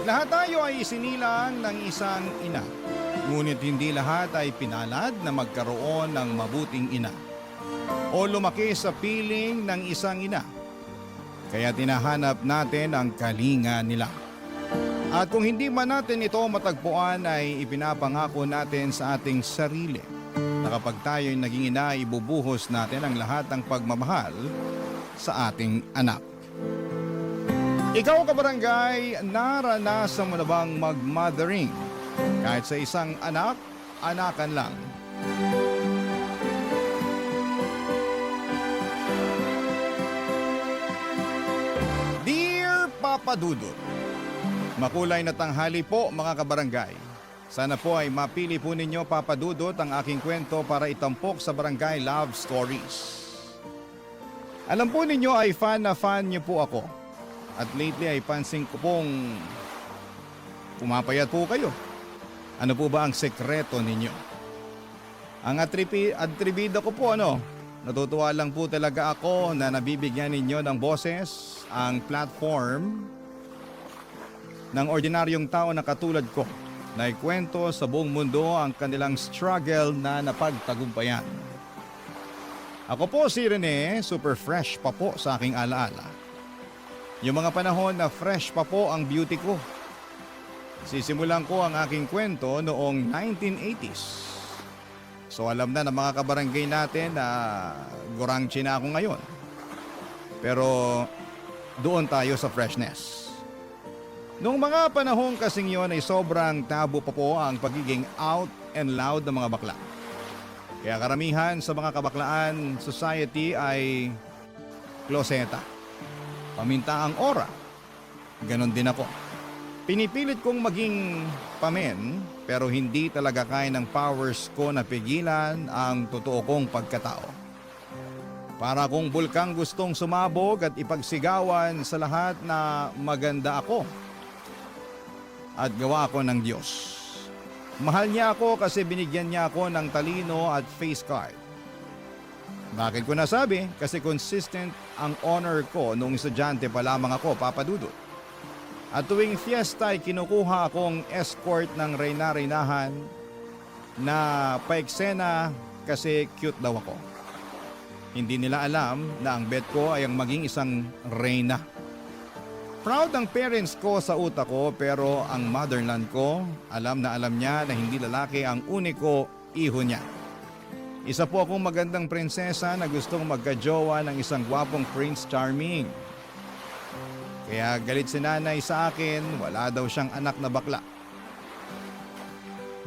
Lahat tayo ay isinilang ng isang ina. Ngunit hindi lahat ay pinalad na magkaroon ng mabuting ina o lumaki sa piling ng isang ina. Kaya tinahanap natin ang kalinga nila. At kung hindi man natin ito matagpuan ay ipinapangako natin sa ating sarili na kapag tayo'y naging ina, ibubuhos natin ang lahat ng pagmamahal sa ating anak. Ikaw kabarangay, naranasan mo na bang mag-mothering? Kahit sa isang anak, anakan lang. Dear Papa Dudut, makulay na tanghali po mga kabarangay. Sana po ay mapili po ninyo Papa Dudut ang aking kwento para itampok sa Barangay Love Stories. Alam po ninyo ay fan na fan niyo po ako. At lately ay pansin ko pong pumapayat po kayo. Ano po ba ang sekreto ninyo? Ang atribida ko po natutuwa lang po talaga ako na nabibigyan ninyo ng boses ang platform ng ordinaryong tao na katulad ko na ikwento sa buong mundo ang kanilang struggle na napagtagumpayan. Ako po si Rene, super fresh pa po sa aking alaala. Yung mga panahon na fresh pa po ang beauty ko. Sisimulan ko ang aking kwento noong 1980s. So alam na ng mga kabarangay natin na gurangchi na ako ngayon. Pero doon tayo sa freshness. Noong mga panahon kasing yon ay sobrang tabu pa po ang pagiging out and loud ng mga bakla. Kaya karamihan sa mga kabaklaan society ay kloseta. Paminta ang ora. Ganon din ako. Pinipilit kong maging pamen pero hindi talaga kaya ng powers ko na pigilan ang totoo kong pagkatao. Para kung bulkang gustong sumabog at ipagsigawan sa lahat na maganda ako at gawa ko ng Diyos. Mahal niya ako kasi binigyan niya ako ng talino at face card. Bakit ko nasabi? Kasi consistent ang honor ko nung estudyante pa lamang ako, Papa Dudut. At tuwing fiesta ay kinukuha akong escort ng reyna-reynahan na paeksena kasi cute daw ako. Hindi nila alam na ang bet ko ay ang maging isang reyna. Proud ang parents ko sa utak ko pero ang motherland ko alam niya na hindi lalaki ang uniko iho niya. Isa po akong magandang prinsesa na gustong magkajowa ng isang gwapong Prince Charming. Kaya galit si nanay sa akin, wala daw siyang anak na bakla.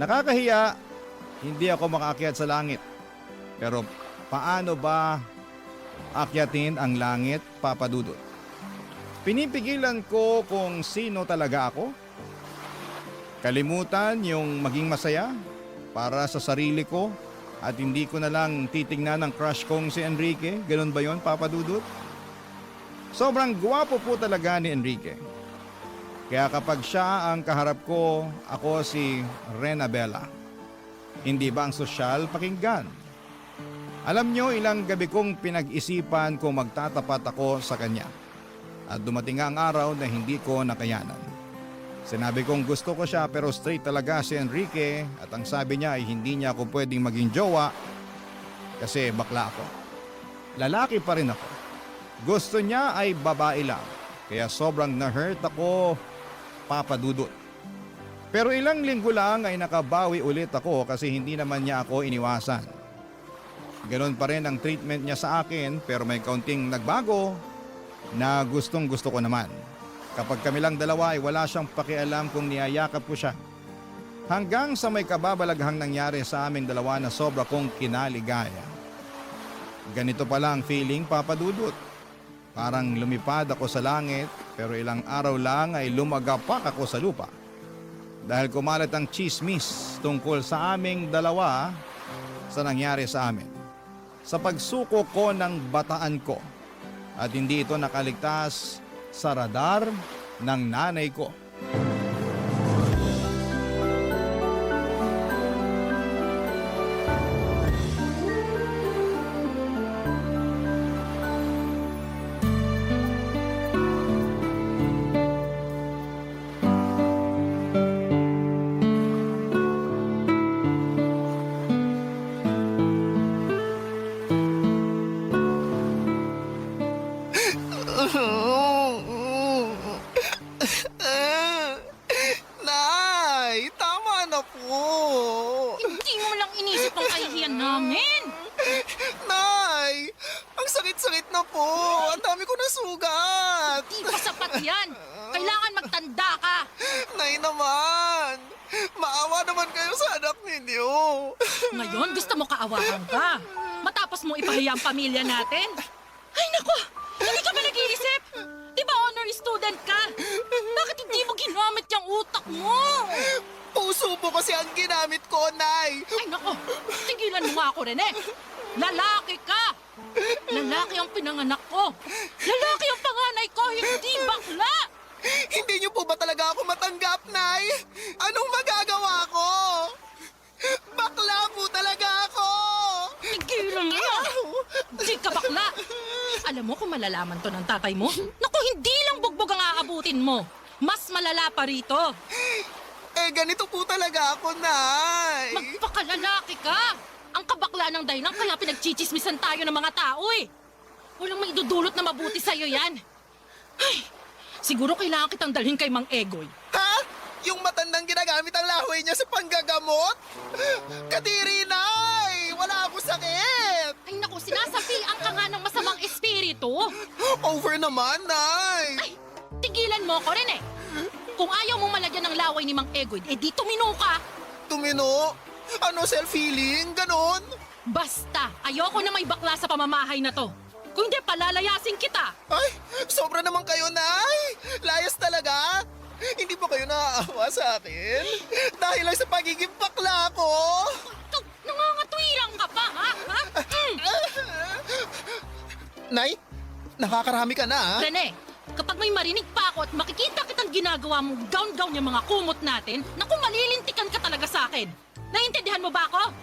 Nakakahiya, hindi ako makaakyat sa langit. Pero paano ba akyatin ang langit, Papa Dudut? Pinipigilan ko kung sino talaga ako. Kalimutan yung maging masaya para sa sarili ko. At hindi ko na lang titingnan ng crush kong si Enrique. Ganun ba yon, Papa Dudut? Sobrang gwapo po talaga ni Enrique. Kaya kapag siya ang kaharap ko, ako si Rena Bella. Hindi ba ang sosyal pakinggan? Alam nyo, ilang gabi kong pinag-isipan kung magtatapat ako sa kanya. At dumating ang araw na hindi ko nakayanan. Sinabi kong gusto ko siya pero straight talaga si Enrique at ang sabi niya ay hindi niya ako pwedeng maging jowa kasi bakla ako. Lalaki pa rin ako. Gusto niya ay babae lang kaya sobrang na-hurt ako, Papa Dudut. Pero ilang linggo lang ay nakabawi ulit ako kasi hindi naman niya ako iniwasan. Ganon pa rin ang treatment niya sa akin pero may kaunting nagbago na gustong gusto ko naman. Kapag kami lang dalawa ay wala siyang pakialam kung niyayakap ko siya. Hanggang sa may kababalaghang nangyari sa aming dalawa na sobra kong kinaligaya. Ganito pala ang feeling, Papa Dudut. Parang lumipad ako sa langit pero ilang araw lang ay lumagapak ako sa lupa. Dahil kumalat ang chismis tungkol sa aming dalawa sa nangyari sa amin. Sa pagsuko ko ng bataan ko at hindi ito nakaligtas sa radar ng nanay ko. Nay, tama na po. Hindi mo lang inisip ang kahihiyan namin. Nay, ang sakit-sakit na po. Ang dami ko na sugat. Di pa sapat yan. Kailangan magtanda ka. Nay naman, maawa naman kayo sa anak ninyo. Ngayon gusto mo kaawakan ka. Matapos mo ipahiya ang pamilya natin. Ay nako, hindi ka ba nag-iisip? Di ba honor student ka? Bakit hindi mo ginamit yung utak mo? Puso po kasi ang ginamit ko, Nay. Ay nako, tigilan mo nga ako, Rene. Lalaki ka! Lalaki ang pinanganak ko. Lalaki ang panganay ko, hindi bakla! Hindi niyo po ba talaga ako matanggap, Nay? Anong magagawa ko? Bakla po talaga ako! Tigilan mo! Di ka bakla! Alam mo kung malalaman to ng tatay mo? Naku, hindi lang bugbog ang aabutin mo. Mas malala pa rito. Eh, ganito po talaga ako, Nay. Magpakalalaki ka! Ang kabakla ng dahilan kaya pinagchichismisan tayo ng mga tao eh. Walang maidudulot na mabuti sa'yo yan. Ay, siguro kailangan kitang dalhin kay Mang Egoy. Ha? Yung matandang ginagamit ang lahoy niya sa panggagamot? Kadiri, Nay! Wala ako sakit! Ay naku, sinasabihan ka nga ng masamang espiritu. Over naman, Nay! Ay, tigilan mo ko rin eh. Kung ayaw mong malagyan ng laway ni Mang Egoy, eh di tumino ka. Tumino? Ano, self-healing? Ganon? Basta, ayoko na may bakla sa pamamahay na to. Kung hindi, palalayasin kita. Ay, sobra naman kayo, Nay! Layas talaga! Hindi po kayo naaawa sa akin? Dahil lang sa pagiging bakla ko! Ikaw, nangangatwilang ka pa, ha? Nay, nakakarami ka na, ha? Rene, kapag may marinig pa ako at makikita kitang ginagawa mong gown-gown yung mga kumot natin, naku, malilintikan ka talaga sa akin. Naiintindihan mo ba ako?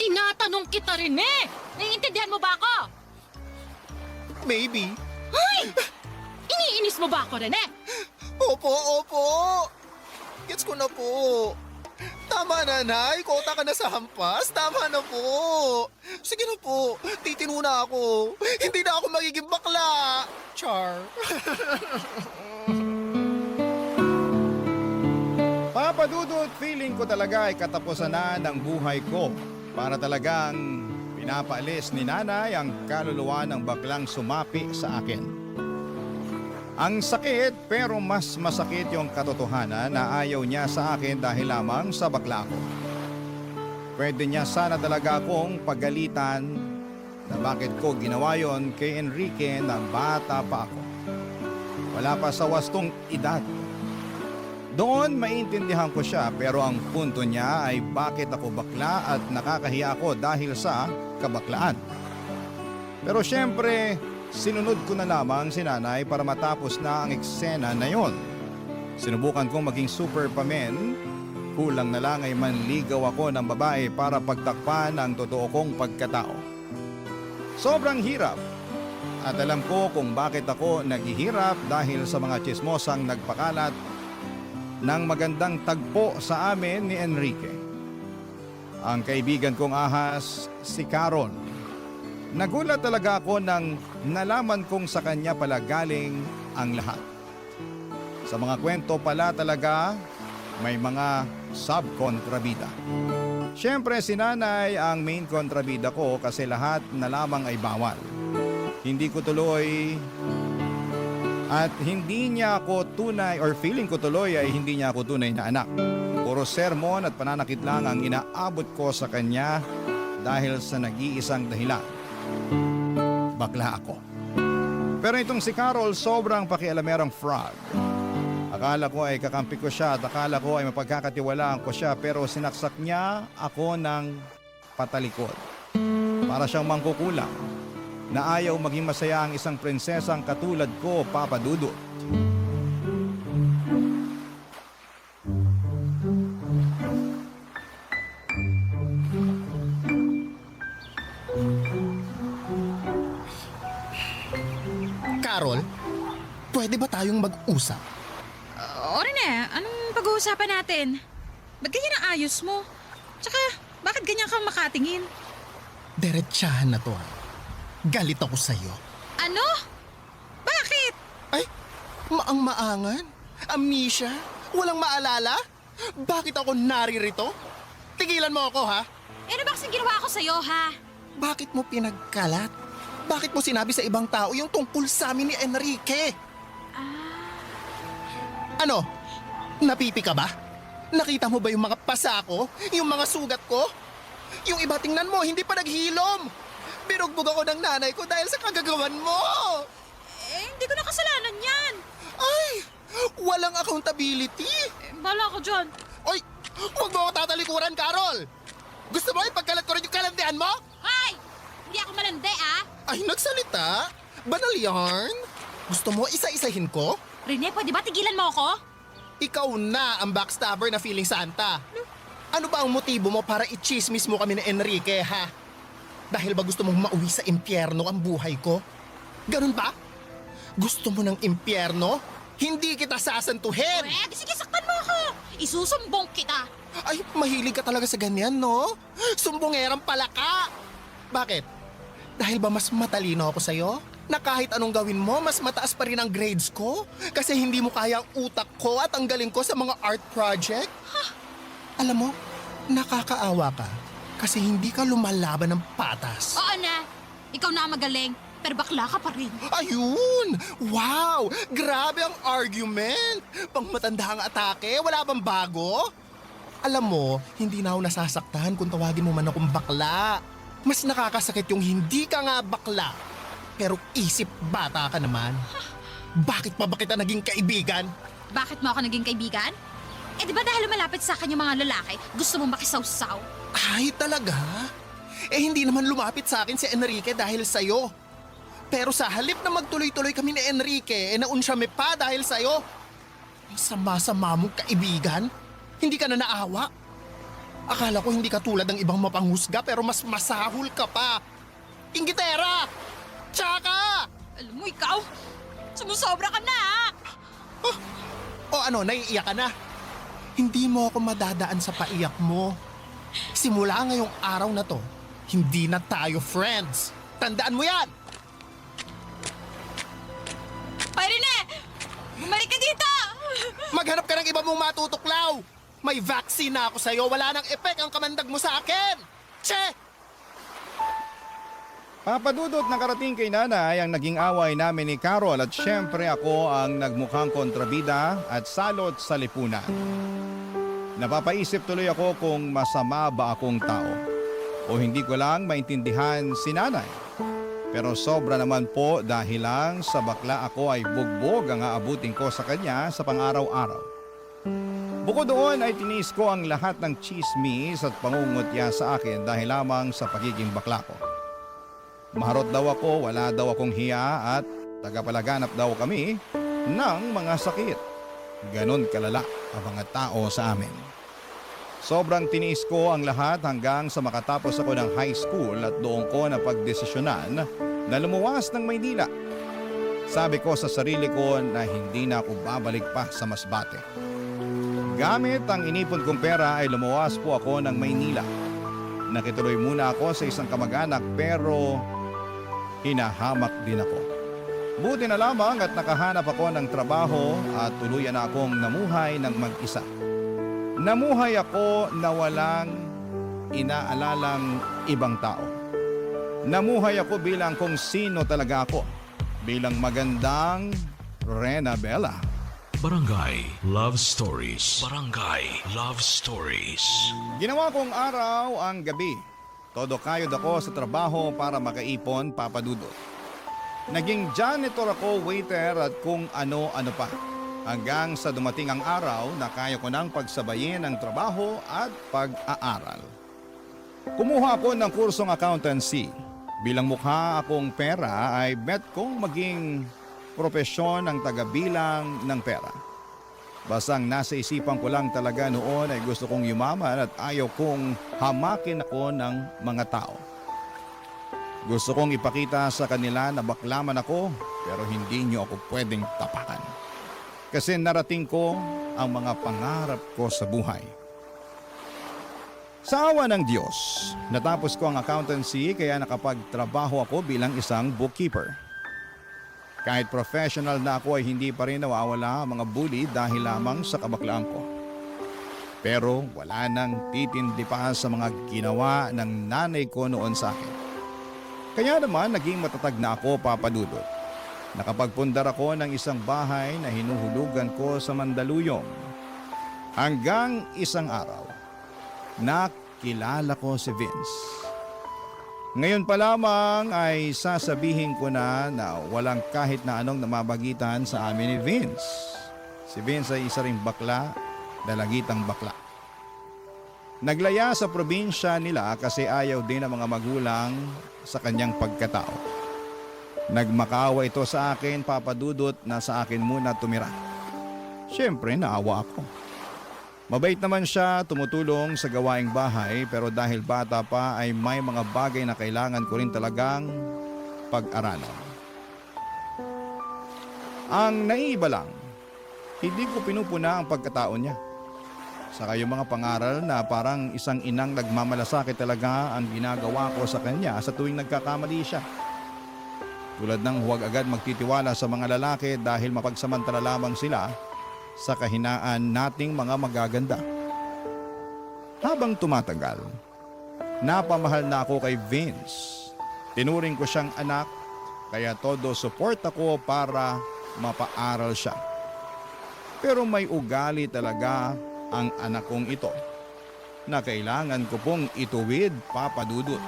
Tinatanong kita, Rene. Naiintindihan mo ba ako? Maybe. Ay! Iniinis mo ba ako, Rene? Opo, opo. Gets ko na po. Tama na, Nay. Kota ka na sa hampas. Tama na po. Sige na po. Titino na ako. Hindi na ako magiging bakla. Char. Papa Dudut, feeling ko talaga ay katapusan na ng buhay ko para talagang pinapaalis ni nanay ang kaluluwa ng baklang sumapi sa akin. Ang sakit pero mas masakit yung katotohanan na ayaw niya sa akin dahil lamang sa bakla ko. Pwede niya sana talaga akong pagalitan na bakit ko ginawa yon kay Enrique na bata pa ako. Wala pa sa wastong edad. Doon maintindihan ko siya pero ang punto niya ay bakit ako bakla at nakakahiya ako dahil sa kabaklaan. Pero syempre, sinunod ko na lamang si nanay para matapos na ang eksena na yon. Sinubukan kong maging superpamen, kulang na lang ay manligaw ako ng babae para pagtakpan ang totoo kong pagkatao. Sobrang hirap at alam ko kung bakit ako naghihirap dahil sa mga tsismosang nagpakalat ng magandang tagpo sa amin ni Enrique. Ang kaibigan kong ahas, si Caron. Nagulat talaga ako nang nalaman kong sa kanya pala galing ang lahat. Sa mga kwento pala talaga, may mga subkontrabida. Siyempre si nanay ang main kontrabida ko kasi lahat na lamang ay bawal. Hindi ko tuloy at hindi niya ako tunay or feeling ko tuloy ay hindi niya ako tunay na anak. Puro sermon at pananakit lang ang inaabot ko sa kanya dahil sa nag-iisang dahilan. Bakla ako. Pero itong si Carol sobrang pakialamerang fraud. Akala ko ay kakampi ko siya at akala ko ay mapagkakatiwalaan ko siya pero sinaksak niya ako ng patalikod. Para siyang mangkukulang na ayaw maging masaya ang isang prinsesang katulad ko, Papa Dudut. Carol, pwede ba tayong mag-usap? O Rene, anong pag-uusapan natin? Ba't ganyan ang ayos mo? Tsaka, bakit ganyan ka makatingin? Diretsahan na to, ha? Galit ako sa'yo. Ano? Bakit? Ay, Maang-maangan? Amnesia? Walang maalala? Bakit ako naririto? Tigilan mo ako, ha? Eh, ano ba kasing ginawa ko sa'yo, ha? Bakit mo pinagkalat? Bakit mo sinabi sa ibang tao yung tungkol sa amin ni Enrique? Ano? Napipi ka ba? Nakita mo ba yung mga pasa ko? Yung mga sugat ko? Yung iba tingnan mo, hindi pa naghilom. Binugbog ako ng nanay ko dahil sa kagagawan mo. Eh, hindi ko na kasalanan yan. Ay, walang accountability. Eh, bahala ko dyan. Oy, huwag mo ako tatalikuran, Carol. Gusto mo ipagkalat ko rin yung kalandian mo? Hoy! Hindi ako malandi, ah. Ay, nagsalita? Banal yarn? Gusto mo isa-isahin ko? Rene, pwede ba tigilan mo ako? Ikaw na ang backstabber na feeling Santa. Ano ba ang motibo mo para i-chismis mo kami ni Enrique, ha? Dahil ba gusto mong mauwi sa impyerno ang buhay ko? Ganun ba? Gusto mo ng impyerno? Hindi kita sasantuhin! Pwede, sige, saktan mo ako. Isusumbong kita. Ay, mahilig ka talaga sa ganyan, no? Sumbongerang pala ka! Bakit? Dahil ba mas matalino ako sa'yo? Na kahit anong gawin mo, mas mataas pa rin ang grades ko? Kasi hindi mo kaya ang utak ko at ang galing ko sa mga art project? Alam mo, nakakaawa ka kasi hindi ka lumalaban ng patas. Oo na. Ikaw na ang magaling, pero bakla ka pa rin. Ayun! Wow! Grabe ang argument! Pang matanda ang atake, wala bang bago? Alam mo, hindi na ako nasasaktan kung tawagin mo man akong bakla. Mas nakakasakit yung hindi ka nga bakla, pero isip bata ka naman. Bakit pa ba kita naging kaibigan? Bakit mo ako naging kaibigan? Eh, di ba dahil lumalapit sa akin yung mga lalaki, gusto mong makisawsaw? Ay, talaga? Eh, hindi naman lumapit sa akin si Enrique dahil sa'yo. Pero sa halip na magtuloy-tuloy kami ni Enrique, naunsyame pa dahil sa'yo. Ang sama-sama mong kaibigan. Hindi ka na naawa. Akala ko hindi ka tulad ng ibang mapanghusga pero mas masahol ka pa. Inggitera! Tsaka! Alam mo, ikaw, sumusobra ka na, ha? O ano, naiiyak ka na? Hindi mo ako madadaan sa paiyak mo. Simula ngayong araw na to, hindi na tayo friends. Tandaan mo yan! Pwede na! Bumalik ka dito! Maghanap ka ng iba mong matutuklaw! May vaccine na ako sa'yo, wala nang epek ang kamandag mo sa akin! Che! Papadudot nakarating kay nanay ang naging away namin ni Carol at syempre ako ang nagmukhang kontrabida at salot sa lipunan. Napapaisip tuloy ako kung masama ba akong tao o hindi ko lang maintindihan si nanay. Pero sobra naman po dahil lang sa bakla ako ay bugbog ang aabutin ko sa kanya sa pang-araw-araw. Bukod doon ay tiniis ko ang lahat ng chismis at pangungutya sa akin dahil lamang sa pagiging bakla ko. Maharot daw ako, wala daw akong hiya at tagapalaganap daw kami ng mga sakit. Ganon kalala ang mga tao sa amin. Sobrang tiniis ko ang lahat hanggang sa makatapos ako ng high school at doon ko na pagdesisyonan na lumuwas ng Maynila. Sabi ko sa sarili ko na hindi na ako babalik pa sa Masbate. Gamit ang inipon kong pera ay lumuwas po ako ng Maynila. Nakituloy muna ako sa isang kamag-anak pero hinahamak din ako. Buti na lamang at nakahanap ako ng trabaho at tuluyan na akong namuhay ng mag-isa. Namuhay ako na walang inaalalang ibang tao. Namuhay ako bilang kung sino talaga ako. Bilang magandang Rena Bella. Barangay Love Stories. Barangay Love Stories. Ginawa kong araw ang gabi. Todo kayod ako sa trabaho para makaipon, papadudot. Naging janitor ako, waiter at kung ano-ano pa. Hanggang sa dumating ang araw na kaya ko nang pagsabayin ang trabaho at pag-aaral. Kumuha ako ng kursong accountancy. Bilang mukha akong pera ay bet kong maging propesyon ng tagabilang ng pera. Basang nasa isipan ko lang talaga noon ay gusto kong yumaman at ayaw kong hamakin ako ng mga tao. Gusto kong ipakita sa kanila na baklaman ako pero hindi niyo ako pwedeng tapakan. Kasi narating ko ang mga pangarap ko sa buhay. Sa awa ng Diyos, natapos ko ang accountancy kaya nakapagtrabaho ako bilang isang bookkeeper. Kahit professional na ako ay hindi pa rin nawawala ang mga bully dahil lamang sa kabaklaan ko. Pero wala nang titindi pa sa mga ginawa ng nanay ko noon sa akin. Kaya naman naging matatag na ako, Papa Dudut. Nakapagpundar ako ng isang bahay na hinuhulugan ko sa Mandaluyong. Hanggang isang araw, nakilala ko si Vince. Ngayon pa lamang ay sasabihin ko na walang kahit na anong namabagitan sa amin ni Vince. Si Vince ay isa ring bakla, dalagitang bakla. Naglaya sa probinsya nila kasi ayaw din ng mga magulang sa kanyang pagkatao. Nagmakawa ito sa akin, Papa Dudut, na sa akin muna tumira. Siyempre, naawa ako. Mabait naman siya, tumutulong sa gawaing bahay, pero dahil bata pa ay may mga bagay na kailangan ko rin talagang pag-aralan. Ang naiiba lang, hindi ko pinupuna ang pagkatao niya. Saka yung mga pangaral na parang isang inang nagmamalasakit talaga ang ginagawa ko sa kanya sa tuwing nagkakamali siya. Tulad ng huwag agad magtitiwala sa mga lalaki dahil mapagsamantala lamang sila sa kahinaan nating mga magaganda. Habang tumatagal, napamahal na ako kay Vince. Tinuring ko siyang anak, kaya todo support ako para mapaaral siya. Pero may ugali talaga ang anak kong ito na kailangan ko pong ituwid, Papa Dudut.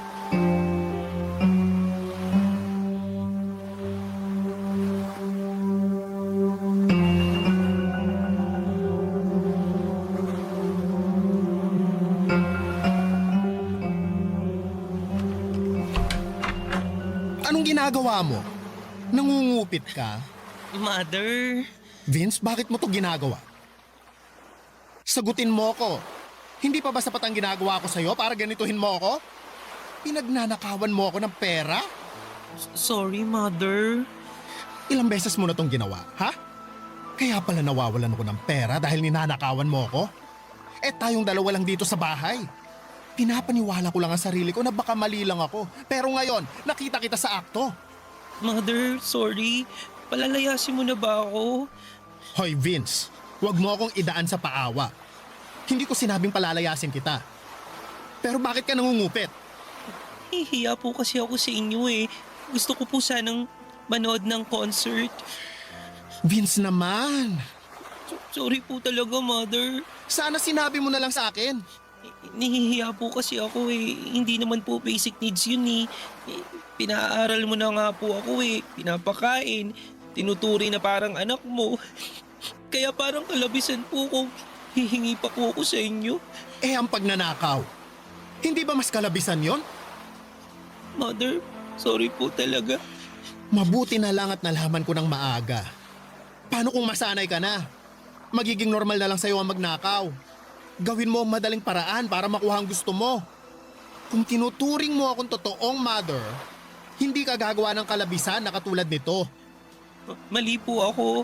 Anong ginagawa mo? Nangungupit ka? Mother, Vince, bakit mo to ginagawa? Sagutin mo ko. Hindi pa ba sapat ang ginagawa ko sa'yo para ganituhin mo ako? Pinagnanakawan mo ako ng pera? sorry mother. Ilang beses mo na tong ginawa, ha? Kaya pala nawawalan ako ng pera dahil ninanakawan mo ako? Eh tayong dalawa lang dito sa bahay. Pinapaniwala ko lang ang sarili ko na baka mali lang ako. Pero ngayon, nakita kita sa akto. Mother, sorry. Palalayasin mo na ba ako? Hoy Vince, huwag mo akong idaan sa paawa. Hindi ko sinabing palalayasin kita. Pero bakit ka nangungupit? Hihiya po kasi ako sa inyo eh. Gusto ko po sanang manood ng concert. Vince naman. Sorry po talaga, mother. Sana sinabi mo na lang sa akin. Nahihiya po kasi ako eh. Hindi naman po basic needs yun eh. Pinaaral mo na nga po ako eh. Pinapakain. Tinuturi na parang anak mo. Kaya parang kalabisan po kung hihingi pa po ako sa inyo. Eh ang pagnanakaw. Hindi ba mas kalabisan yon? Mother, sorry po talaga. Mabuti na lang at nalaman ko ng maaga. Paano kung masanay ka na? Magiging normal na lang sa'yo ang magnakaw. Gawin mo ang madaling paraan para makuha ang gusto mo. Kung tinuturing mo akong totoong mother, hindi ka gagawa ng kalabisan na katulad nito. Mali po ako.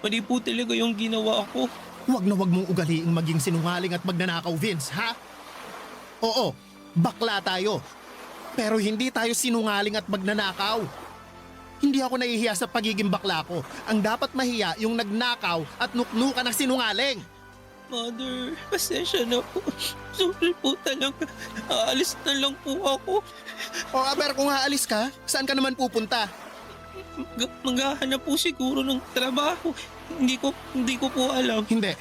Mali po talaga yung ginawa ko. Huwag na huwag mong ugaliing maging sinungaling at magnanakaw, Vince, ha? Oo, bakla tayo. Pero hindi tayo sinungaling at magnanakaw. Hindi ako nahihiya sa pagiging bakla ko. Ang dapat mahiya yung nagnakaw at nuknukan ng sinungaling. Mother, pasensya na po. Sorry po talaga. Aalis na lang po ako. O aber kung aalis ka, saan ka naman pupunta? Maghahanap po siguro ng trabaho. Hindi ko po alam. Hindi,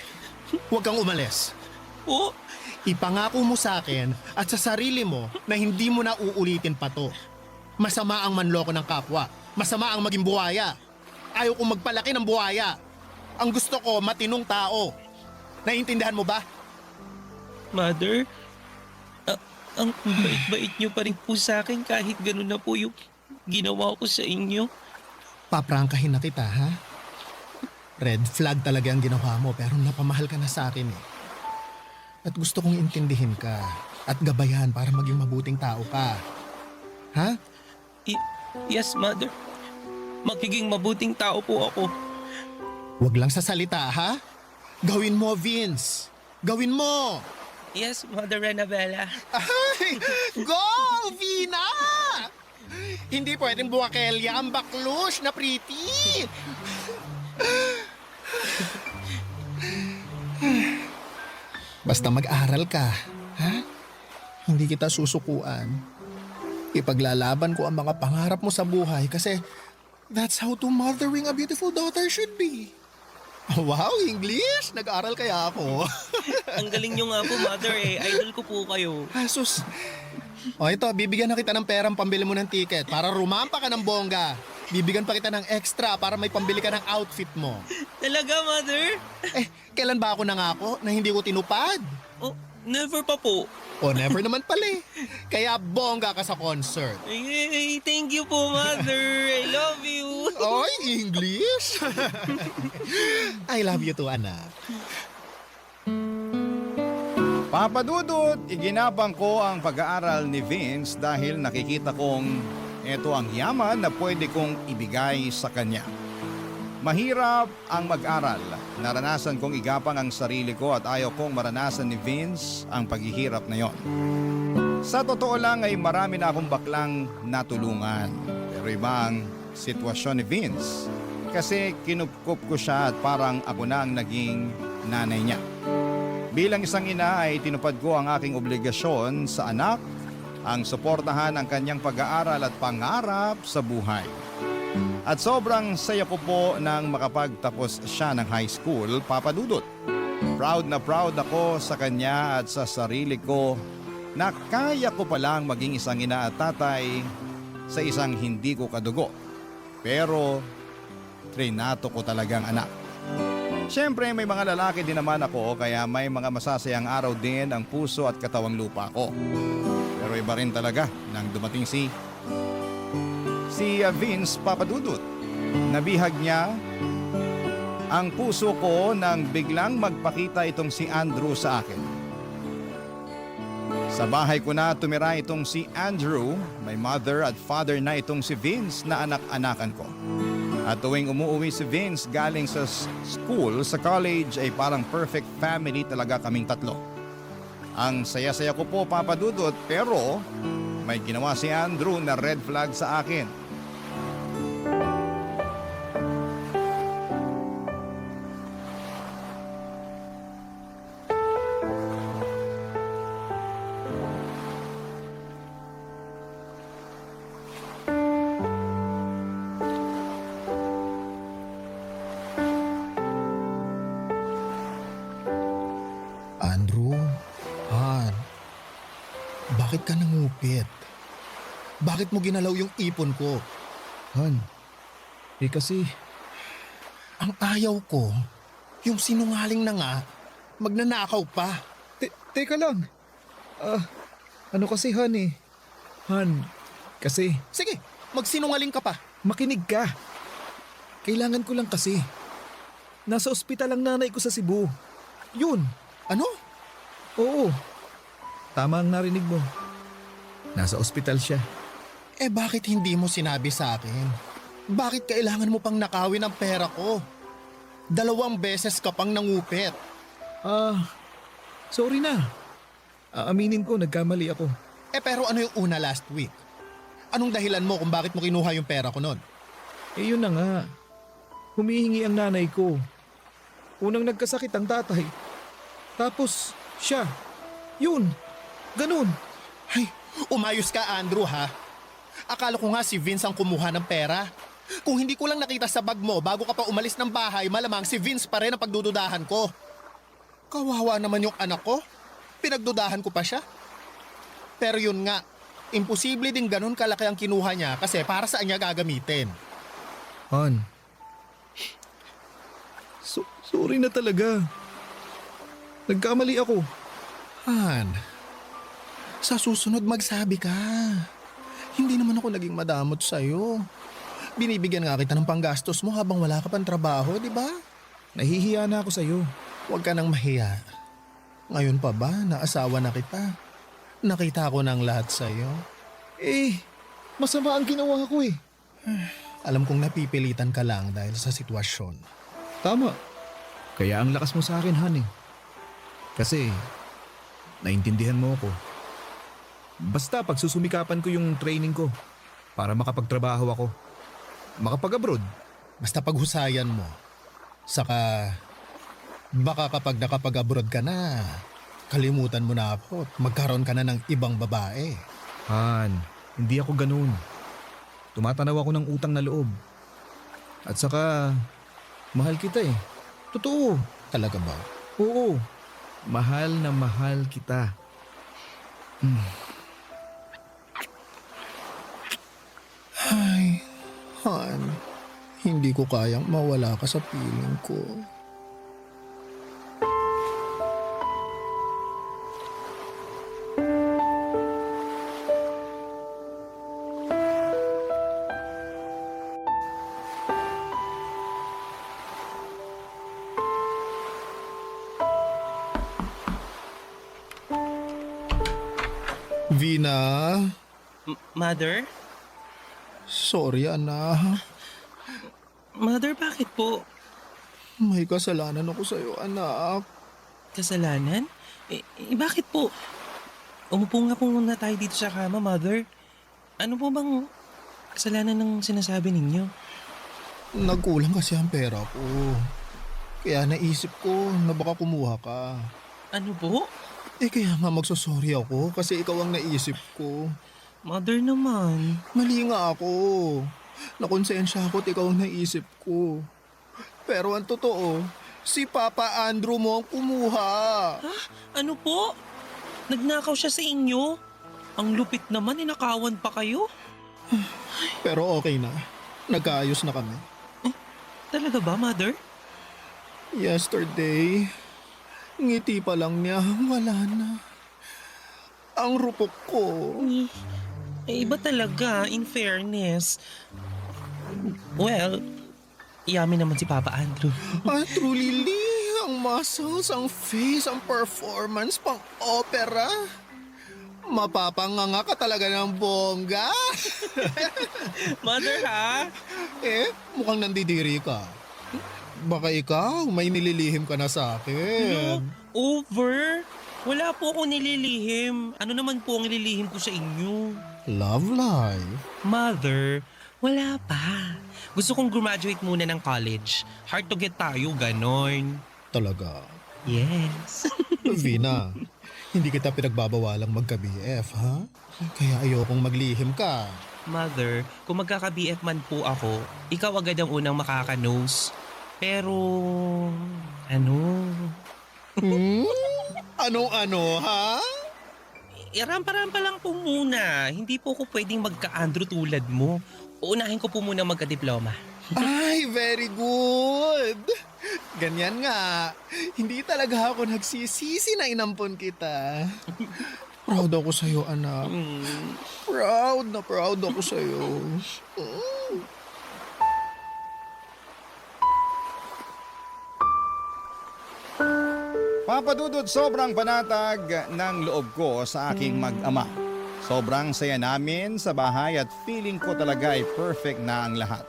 huwag kang umalis. Po, Ipangako mo sa akin at sa sarili mo na hindi mo na uulitin pa to. Masama ang manloko ng kapwa. Masama ang maging buhaya. Ayaw kong magpalaki ng buhaya. Ang gusto ko, matinong tao. Naiintindihan mo ba? Mother, ang bait-bait niyo pa rin po sa akin kahit gano'n na po yung ginawa ko sa inyo. Paprangkahin na kita, ha? Red flag talaga ang ginawa mo pero napamahal ka na sa akin eh. At gusto kong intindihin ka at gabayan para maging mabuting tao ka. Ha? Yes, Mother. Magiging mabuting tao po ako. Huwag lang sa salita, ha? Gawin mo, Vince. Gawin mo! Yes, Mother Annabella. Ay! Go, Vina! Hindi pwedeng buwakelya ang baklush na pretty. Basta mag-aral ka, ha? Hindi kita susukuan. Ipaglalaban ko ang mga pangarap mo sa buhay kasi that's how to mothering a beautiful daughter should be. Wow, English? Nag-aral kaya ako? Ang galing nyo nga po, Mother eh. Idol ko po kayo. Asus. O ito, bibigyan na kita ng perang pambili mo ng ticket para rumampa ka ng bongga. Bibigyan pa kita ng extra para may pambili ka ng outfit mo. Talaga, Mother? Kailan ba ako nangako na hindi ko tinupad? Oh, never pa po. O never naman pala eh. Kaya bongga ka sa concert. Ay, thank you po, Mother. I love you. Oy, English? I love you too, anak. Papa Dudut, iginapang ko ang pag-aaral ni Vince dahil nakikita kong ito ang yaman na pwede kong ibigay sa kanya. Mahirap ang mag-aral. Naranasan kong igapang ang sarili ko at ayaw kong maranasan ni Vince ang paghihirap na yon. Sa totoo lang ay marami na akong baklang natulungan. Pero iba ang sitwasyon ni Vince. Kasi kinupkup ko siya at parang ako na ang naging nanay niya. Bilang isang ina ay tinupad ko ang aking obligasyon sa anak, ang suportahan ang kanyang pag-aaral at pangarap sa buhay. At sobrang saya ko po nang makapagtapos siya ng high school, Papa Dudut. Proud na proud ako sa kanya at sa sarili ko na kaya ko palang maging isang ina at tatay sa isang hindi ko kadugo. Pero trinato ko talagang anak. Siyempre may mga lalaki din naman ako kaya may mga masasayang araw din ang puso at katawang lupa ko. Pero iba rin talaga nang dumating si Vince, Papa Dudut. Nabihag niya ang puso ko nang biglang magpakita itong si Andrew sa akin. Sa bahay ko na tumira itong si Andrew, may mother at father na itong si Vince na anak-anakan ko. At tuwing umuwi si Vince galing sa school, sa college ay parang perfect family talaga kaming tatlo. Ang saya-saya ko po, Papa Dudut, pero may ginawa si Andrew na red flag sa akin. Andrew, Han, bakit ka nangupit? Bakit mo ginalaw yung ipon ko? Han, kasi Ang ayaw ko, yung sinungaling na nga, magnanakaw pa. teka lang. Ano kasi Han eh? Han, kasi Sige, magsinungaling ka pa. makinig ka. Kailangan ko lang kasi. Nasa ospital ang nanay ko sa Cebu. Yun. Ano? Oo. Tama ang narinig mo. Nasa ospital siya. Bakit hindi mo sinabi sa akin? Bakit kailangan mo pang nakawin ang pera ko? 2 beses ka pang nangupit. Sorry na. Aaminin ko, nagkamali ako. Pero ano yung una last week? Anong dahilan mo kung bakit mo kinuha yung pera ko nun? Yun na nga. Humihingi ang nanay ko. Unang nagkasakit ang tatay. Tapos, siya. Yun. Ganun. Ay, umayos ka Andrew ha. Akala ko nga si Vince ang kumuha ng pera. Kung hindi ko lang nakita sa bag mo bago ka pa umalis ng bahay, malamang si Vince pa rin ang pagdududahan ko. Kawawa naman yung anak ko. Pinagdudahan ko pa siya. Pero yun nga, imposible din ganun kalaki ang kinuha niya kasi para saan niya gagamitin. Han. Sorry na talaga. Nagkamali ako. Han, sa susunod magsabi ka. Hindi naman ako naging madamot sa'yo. Binibigyan nga kita ng panggastos mo habang wala ka pang trabaho, di ba? Nahihiya na ako sa'yo. Huwag ka nang mahiya. Ngayon pa ba, naasawa na kita? Nakita ko ng lahat sa'yo. Masama ang ginawa ko eh. Alam kong napipilitan ka lang dahil sa sitwasyon. Tama. Kaya ang lakas mo sa akin, Han eh. Kasi, naintindihan mo ako. Basta pagsusumikapan ko yung training ko. para makapagtrabaho ako. Makapag-abroad. Basta paghusayan mo. Saka, baka kapag nakapag-abroad ka na, kalimutan mo na ako at magkaroon ka na ng ibang babae. Han, hindi ako ganun. Tumatanaw ako ng utang na loob. At saka, mahal kita eh. Totoo. Talaga ba? Oo. Mahal na mahal kita. Ay, Han, hindi ko kayang mawala ka sa piling ko. Vina, Mother? sorry anak. Mother, bakit po? May kasalanan ako sa'yo anak. Kasalanan? Bakit po? Umupo nga po muna tayo dito sa kama, Mother. Ano po bang kasalanan ng sinasabi ninyo? Nagkulang kasi ang pera ko. Kaya naisip ko na baka kumuha ka. Ano po? Kaya nga magsosorry ako kasi ikaw ang naisip ko. Mother naman. Mali nga ako. Nakonsensya ako at ikaw ang naisip ko. Pero ang totoo, si Papa Andrew mo ang kumuha. Ano po? Nagnakaw siya sa inyo? Ang lupit naman, inakawan pa kayo? Pero okay na. Nagkaayos na kami. Talaga ba, Mother? Yesterday, ngiti pa lang niya, wala na. Ang rupok ko. Iba talaga, in fairness. Well, yummy naman si Papa Andrew. Truly, ang muscles, ang face, ang performance, pang opera. Mapapanganga ka talaga ng bongga. Mother, ha? Mukhang nandidiri ka. Baka ikaw, may nililihim ka na sa akin. Over? Wala po akong nililihim. Ano naman po ang nililihim ko sa inyo? Love life. Mother, wala pa. Gusto kong graduate muna ng college. Hard to get tayo, ganon. Talaga. Yes. Vina, hindi kita pinagbabawalang magka-BF, ha? Kaya ayokong maglihim ka. Mother, kung magkaka-BF man po ako, ikaw agad ang unang makaka-nose. Pero, ano? Anong-ano, ha? Rampa-rampa lang po muna. Hindi po ako pwedeng magka-Andrew tulad mo. Uunahin ko po muna magka-diploma. Ay, very good. Ganyan nga. Hindi talaga ako nagsisisi na inampon kita. Proud ako sa'yo, anak. Proud na proud ako sa'yo. Papadudod, sobrang panatag ng loob ko sa aking mag-ama. Sobrang saya namin sa bahay at feeling ko talaga ay perfect na ang lahat.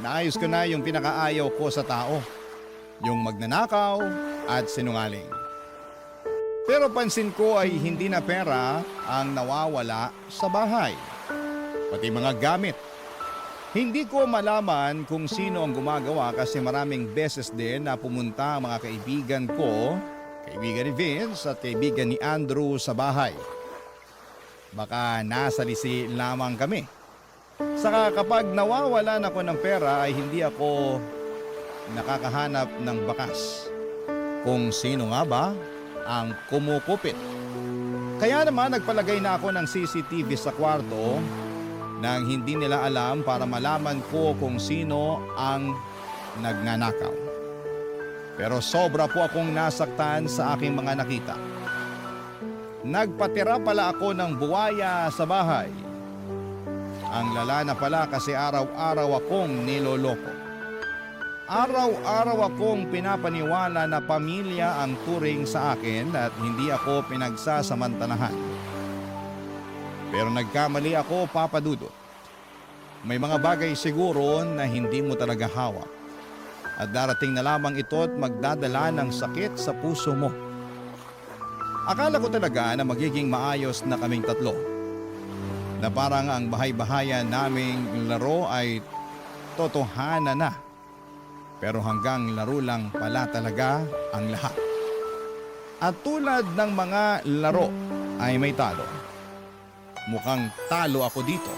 Naayos ko na yung pinakaayaw ko sa tao, yung magnanakaw at sinungaling. Pero pansin ko ay hindi na pera ang nawawala sa bahay, pati mga gamit. Hindi ko malaman kung sino ang gumagawa kasi maraming beses din na pumunta ang mga kaibigan ko, kaibigan ni Vince at kaibigan ni Andrew sa bahay. Baka nasalisi lamang kami. Saka kapag nawawalan ako ng pera ay hindi ako nakakahanap ng bakas. Kung sino nga ba ang kumukupit. Kaya naman nagpalagay na ako ng CCTV sa kwarto nang hindi nila alam para malaman ko kung sino ang nagnanakaw. Pero sobra po akong nasaktan sa aking mga nakita. Nagpatira pala ako ng buwaya sa bahay. Ang lala na pala kasi araw-araw akong niloloko. Araw-araw akong pinapaniwala na pamilya ang turing sa akin at hindi ako pinagsasamantalahan. Pero nagkamali ako, Papa Dudut. May mga bagay siguro na hindi mo talaga hawak. At darating na lamang ito at magdadala ng sakit sa puso mo. Akala ko talaga na magiging maayos na kaming tatlo. na parang ang bahay-bahayan naming laro ay totohanan na. Pero hanggang laro lang pala talaga ang lahat. At tulad ng mga laro ay may talo. Mukhang talo ako dito,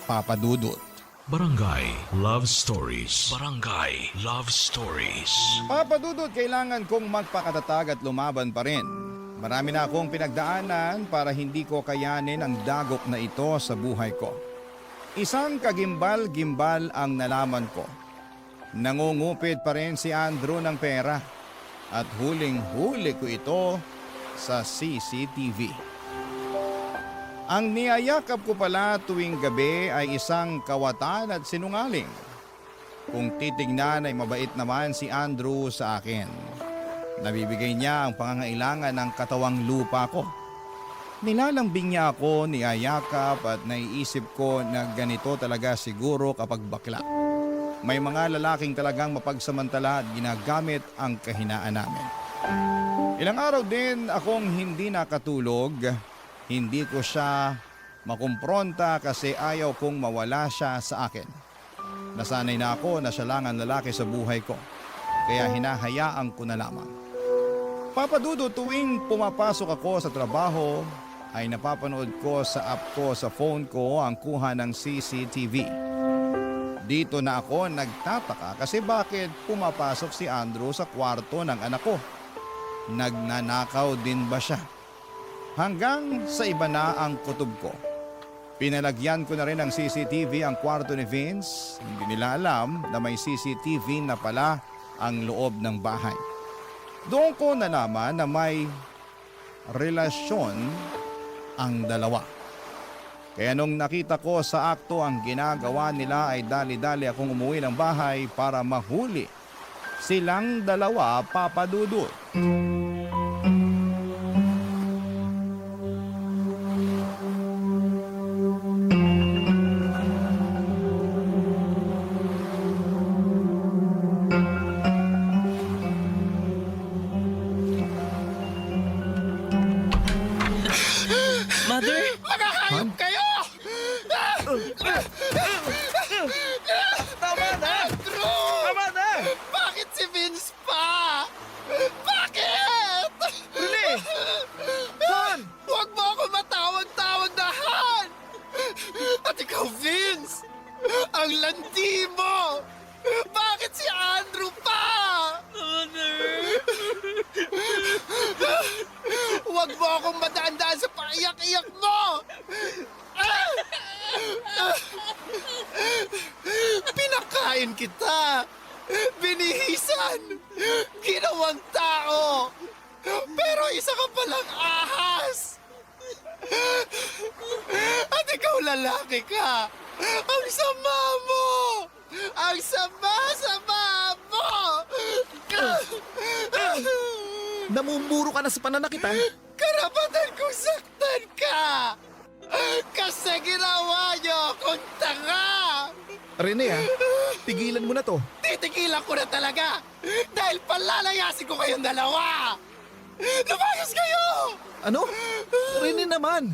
Papa Dudut. Barangay Love Stories. Barangay Love Stories. Papa Dudut, kailangan kong magpakatatag at lumaban pa rin. Marami na akong pinagdaanan para hindi ko kayanin ang dagok na ito sa buhay ko. Isang kagimbal-gimbal ang nalaman ko. Nangungupit pa rin si Andrew ng pera at huling-huli ko ito sa CCTV. Ang niyayakap ko pala tuwing gabi ay isang kawatan at sinungaling. Kung titignan ay mabait naman si Andrew sa akin. Nabibigay niya ang pangangailangan ng katawang lupa ko. Nilalambing niya ako, niyayakap at naiisip ko na ganito talaga siguro kapag bakla. May mga lalaking talagang mapagsamantala at ginagamit ang kahinaan namin. Ilang araw din akong hindi nakatulog. Hindi ko siya makumpronta kasi ayaw kong mawala siya sa akin. Nasanay na ako na siya lang ang lalaki sa buhay ko. Kaya hinahayaan ko na lamang. Papa Dudu, tuwing pumapasok ako sa trabaho ay napapanood ko sa app ko sa phone ko ang kuha ng CCTV. Dito na ako nagtataka kasi bakit pumapasok si Andrew sa kwarto ng anak ko. Nagnanakaw din ba siya? Hanggang sa iba na ang kutob ko. Pinalagyan ko na rin ng CCTV ang kwarto ni Vince. Hindi nila alam na may CCTV na pala ang loob ng bahay. Doon ko nalaman na may relasyon ang dalawa. Kaya nung nakita ko sa akto ang ginagawa nila ay dali-dali akong umuwi ng bahay para mahuli silang dalawa, Papa Dudut. Mother? Makakayop kayo! Tama na! Andrew! Tama na! Bakit si Vince pa? Bakit? Huli! Han! Huwag mo ako matawag-tawag na Han! At ikaw, Vince! Ang landi mo! Bakit si Andrew pa? Huwag mo akong madaan-daan sa paiyak-iyak mo! Pinakain kita! Binihisan! Ginawang tao! Pero isa ka palang ahas! At ikaw lalaki ka! Ang sama mo! Ang sama-sama mo! Namumuro ka na sa pananakit, ha? Karapatan kong saktan ka! Kasi ginawa niyo akong tanga! Rene, ha? Pigilan mo na to. Titigilan ko na talaga! Dahil palalayasin ko kayong dalawa! Lumayas kayo! Ano? Rene naman.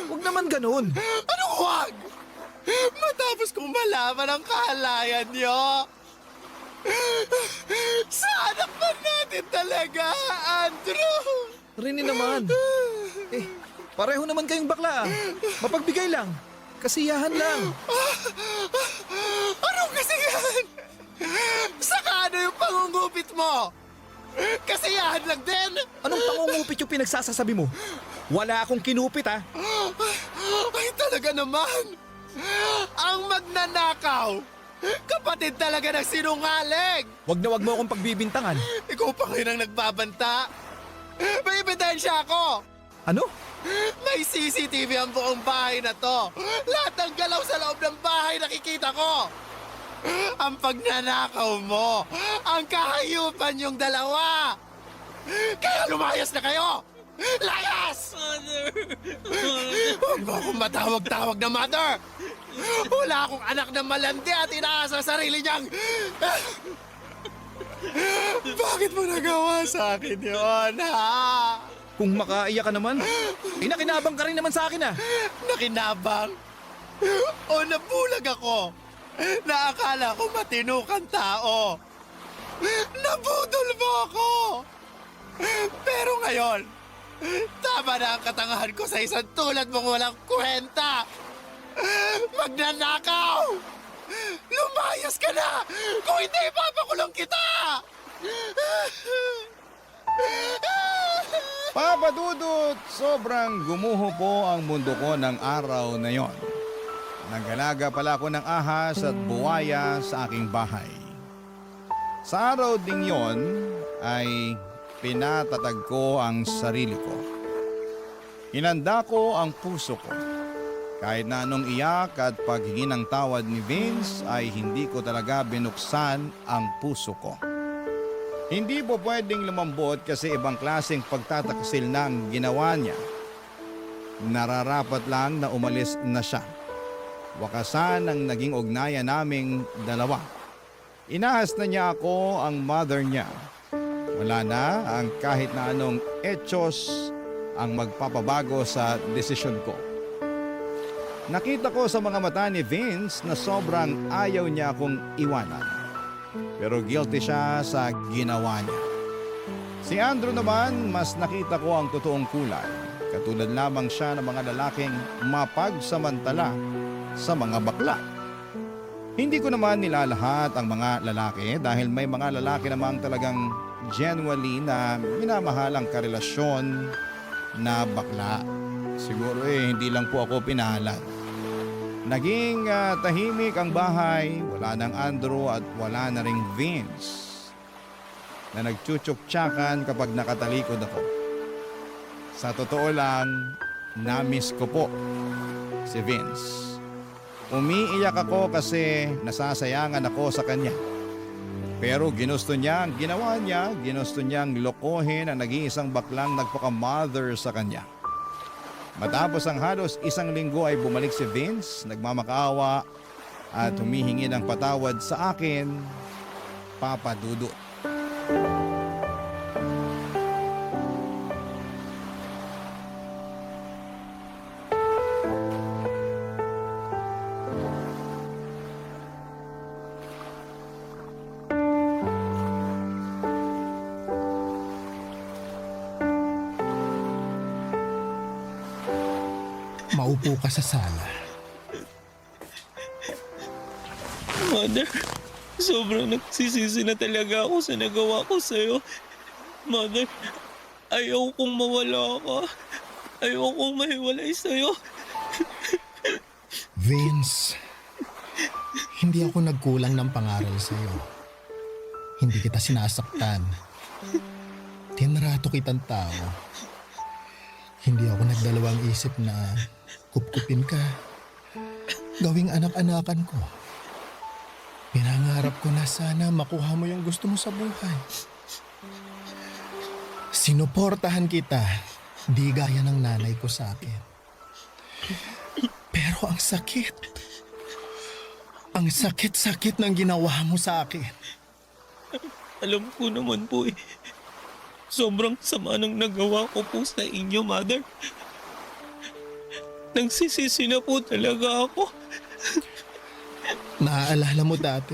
Huwag naman ganun. Anong huwag? Matapos kong malaman ang kahalayan niyo! Sa anak ba natin talaga, Andrew? Rene naman. Pareho naman kayong bakla, ah. Mapagbigay lang. Kasiyahan lang. Anong kasiyahan? Saka ano yung pangungupit mo? Kasiyahan lang din? Anong pangungupit yung pinagsasasabi mo? Wala akong kinupit, ha? Ay talaga naman! Ang magnanakaw! Kapatid talaga ng sinungaling! Wag na wag mo akong pagbibintangan. Ikaw pa ngayon ang nagbabanta? May ebidensya ako! Ano? May CCTV ang buong bahay na to! Lahat ng galaw sa loob ng bahay nakikita ko! Ang pagnanakaw mo! Ang kahayupan yung dalawa! Kaya lumayas na kayo! Layas! Mother! Huwag mo akong matawag-tawag na mother! Wala akong anak na malandi at inaasa sa sarili niyang... Bakit mo nagawa sa akin yun, ha? Kung makaiyak ka naman, nakinabang ka rin naman sa akin, ah. Nakinabang? O nabulag ako na akala ko matino kang tao. Nabudol mo ako. Pero ngayon, tama na ang katangahan ko sa isang tulad mong walang kwenta. Magnanakaw! Lumayas ka na! Kung hindi, papakulong kita! Papa Dudut, sobrang gumuho po ang mundo ko ng araw na yon. Naggalaga pala ako ng ahas at buwaya sa aking bahay. Sa araw ding yon ay pinatatag ko ang sarili ko. Hinanda ko ang puso ko. Kahit na anong iyak at paghingi ng tawad ni Vince ay hindi ko talaga binuksan ang puso ko. Hindi po pwedeng lumambot kasi ibang klaseng pagtataksil na ang ginawa niya. Nararapat lang na umalis na siya. Wakasan ang naging ugnayan naming dalawa. Inahas na niya ako ang mother niya. Wala na ang kahit na anong etsyos ang magpapabago sa desisyon ko. Nakita ko sa mga mata ni Vince na sobrang ayaw niya akong iwanan. Pero guilty siya sa ginawa niya. Si Andrew naman, mas nakita ko ang totoong kulay. Katulad lamang siya ng mga lalaking mapagsamantala sa mga bakla. Hindi ko naman nilalahat ang mga lalaki dahil may mga lalaki namang talagang genuinely na minamahal ang karelasyon na bakla. Siguro hindi lang po ako pinalad. Naging tahimik ang bahay, wala nang Andrew at wala na ring Vince na nagchuchuk-tsakan kapag nakatalikod ako. Sa totoo lang, na-miss ko po si Vince. Umiiyak ako kasi nasasayangan ako sa kanya. Pero ginusto niya ang ginawa niya, ginusto niyang lokohin ang nag-iisang baklang nagpaka-mother sa kanya. Matapos ang halos isang linggo ay bumalik si Vince, nagmamakaawa at humihingi ng patawad sa akin, Papa Dudut. Maupo ka sa sala. Mother, sobrang nagsisisi na talaga ako sa nagawa ko sa'yo. Mother, ayaw kong mawala ka. Ayaw kong mahiwalay sa'yo. Vince, hindi ako nagkulang ng pangaral sa'yo. Hindi kita sinasaktan. Tinrato kitang tao. Hindi ako nagdalawang isip na kupkupin ka. Gawing anak-anakan ko. Pinangarap ko na sana makuha mo yung gusto mo sa buhay. Sinuportahan kita, di gaya ng nanay ko sa akin. Pero ang sakit. Ang sakit-sakit ng ginawa mo sa akin. Alam ko naman po eh. Sobrang sama ng nagawa ko po sa inyo, Mother. Nagsisisi na po talaga ako. Naaalala mo dati,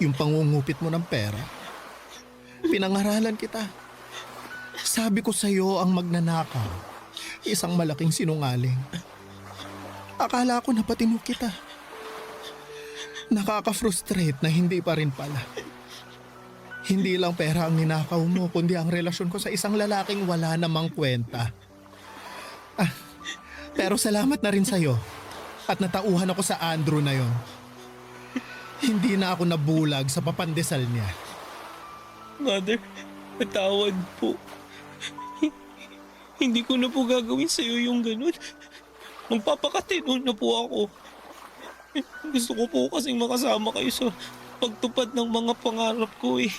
yung pangungupit mo ng pera. Pinangaralan kita. Sabi ko sa'yo ang magnanakaw, isang malaking sinungaling. Akala ko napatino kita. Nakaka-frustrate na hindi pa rin pala. Hindi lang pera ang ninakaw mo, kundi ang relasyon ko sa isang lalaking wala namang kwenta. Pero salamat na rin sa'yo at natauhan ako sa Andrew na yon. Hindi na ako nabulag sa papandesal niya. Mother, patawad po. Hindi ko na po gagawin sa'yo yung ganun. Magpapakatino na po ako. Gusto ko po kasing makasama kayo sa pagtupad ng mga pangarap ko eh.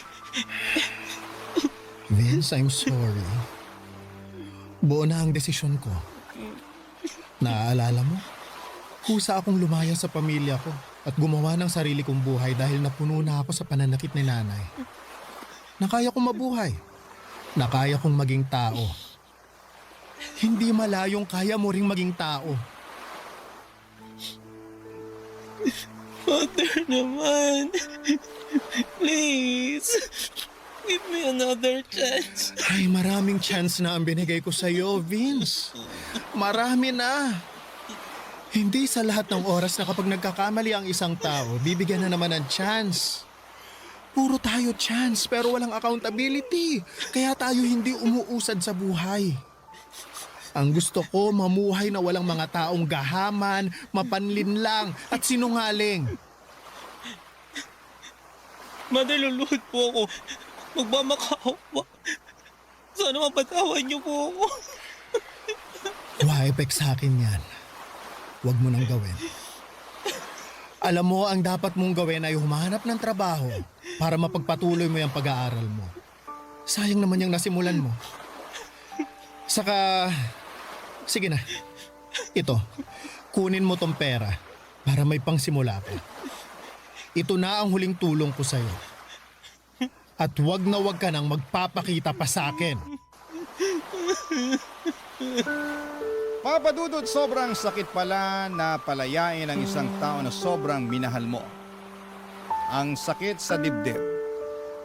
Vince, I'm sorry. Buo na ang desisyon ko. Naaalala mo? Kusa akong lumaya sa pamilya ko at gumawa ng sarili kong buhay dahil napuno na ako sa pananakit ni nanay. Nakaya kong mabuhay. Nakaya kong maging tao. Hindi malayong kaya mo ring maging tao. Father naman. Please. Give me another chance. Ay, maraming chance na ang binigay ko sa'yo, Vince. Marami na. Hindi sa lahat ng oras na kapag nagkakamali ang isang tao, bibigyan na naman ng chance. Puro tayo chance pero walang accountability. Kaya tayo hindi umuusad sa buhay. Ang gusto ko, mamuhay na walang mga taong gahaman, mapanlinlang at sinungaling. Mother, luluhod po ako. Magmamakaawa po. Sana mapatawan niyo po ako. Wa-epek sa akin yan. Huwag mo nang gawin. Alam mo, ang dapat mong gawin ay humanap ng trabaho para mapagpatuloy mo yung pag-aaral mo. Sayang naman yung nasimulan mo. Saka, sige na. Ito, kunin mo tong pera para may pangsimula pa. Ito na ang huling tulong ko sa'yo. At wag na wag ka nang magpapakita pa sa akin. Papa Dudut, sobrang sakit pala na palayain ang isang tao na sobrang minahal mo. Ang sakit sa dibdib.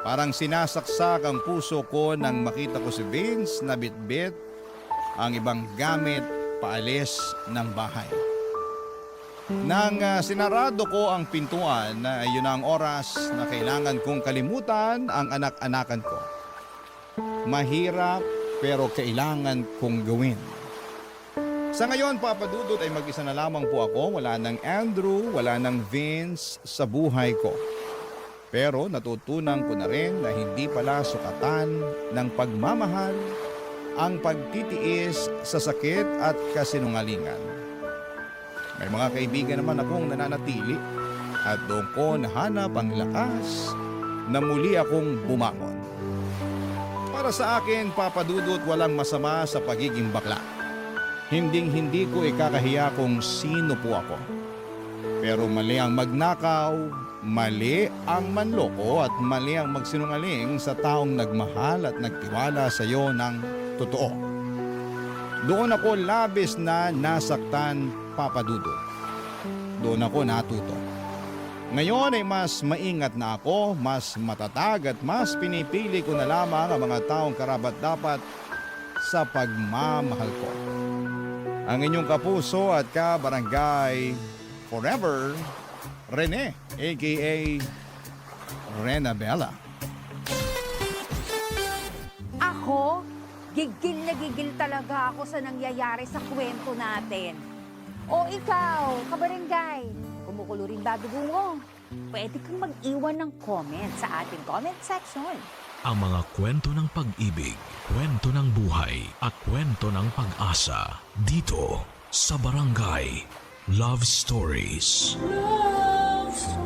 Parang sinasaksak ang puso ko nang makita ko si Vince na bitbit ang ibang gamit paalis ng bahay. Nang sinarado ko ang pintuan, yun na ang oras na kailangan kong kalimutan ang anak-anakan ko. Mahirap pero kailangan kong gawin. Sa ngayon, Papa Dudut, ay mag-isa na lamang po ako. Wala nang Andrew, wala nang Vince sa buhay ko. Pero natutunan ko na rin na hindi pala sukatan ng pagmamahal ang pagtitiis sa sakit at kasinungalingan. May mga kaibigan naman akong nananatili at doon ko nahanap ang lakas na muli akong bumangon. Para sa akin, Papa Dudut, walang masama sa pagiging bakla. Hinding-hindi ko ikakahiya kung sino po ako. Pero mali ang magnakaw, mali ang manloko at mali ang magsinungaling sa taong nagmahal at nagtiwala sa iyo ng totoo. Doon ako labis na nasaktan, Papa Dudut. Doon ako natuto. Ngayon ay mas maingat na ako, mas matatag at mas pinipili ko na lamang ang mga taong karapat-dapat sa pagmamahal ko. Ang inyong kapuso at kabarangay forever, Rene, a.k.a. Rena Bella. Ako, gigil na gigil talaga ako sa nangyayari sa kwento natin. O ikaw, kabarangay, kumukulo rin ba dugo mo? Pwede kang mag-iwan ng comment sa ating comment section. Ang mga kwento ng pag-ibig, kwento ng buhay at kwento ng pag-asa dito sa Barangay Love Stories. Love Stories.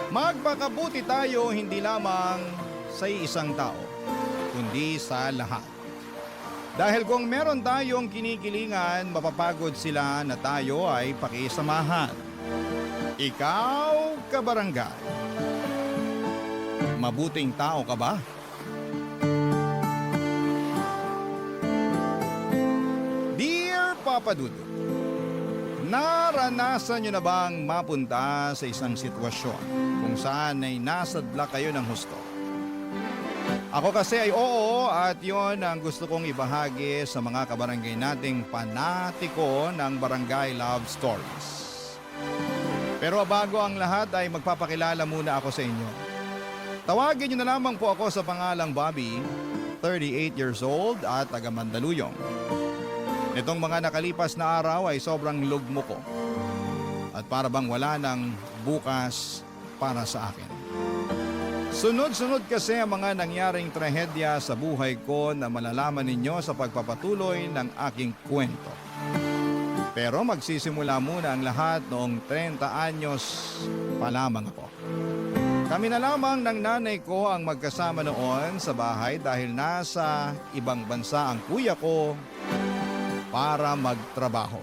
Magpakabuti tayo hindi lamang sa isang tao, kundi sa lahat. Dahil kung meron tayong kinikilingan, mapapagod sila na tayo ay pakisamahan. Ikaw, kabarangay, mabuting tao ka ba? Dear Papa Dudut, naranasan nyo na bang mapunta sa isang sitwasyon kung saan ay nasadla kayo ng husto? Ako kasi ay oo at yon ang gusto kong ibahagi sa mga kabarangay nating panatiko ng Barangay Love Stories. Pero bago ang lahat ay magpapakilala muna ako sa inyo. Tawagin niyo na lamang po ako sa pangalang Bobby, 38 years old at taga Mandaluyong. Nitong mga nakalipas na araw ay sobrang lugmo ko at para bang wala nang bukas para sa akin. Sunod-sunod kasi ang mga nangyaring trahedya sa buhay ko na malalaman ninyo sa pagpapatuloy ng aking kwento. Pero magsisimula muna ang lahat noong 30 anyos pa lamang ako. Kami na lamang ng nanay ko ang magkasama noon sa bahay dahil nasa ibang bansa ang kuya ko para magtrabaho.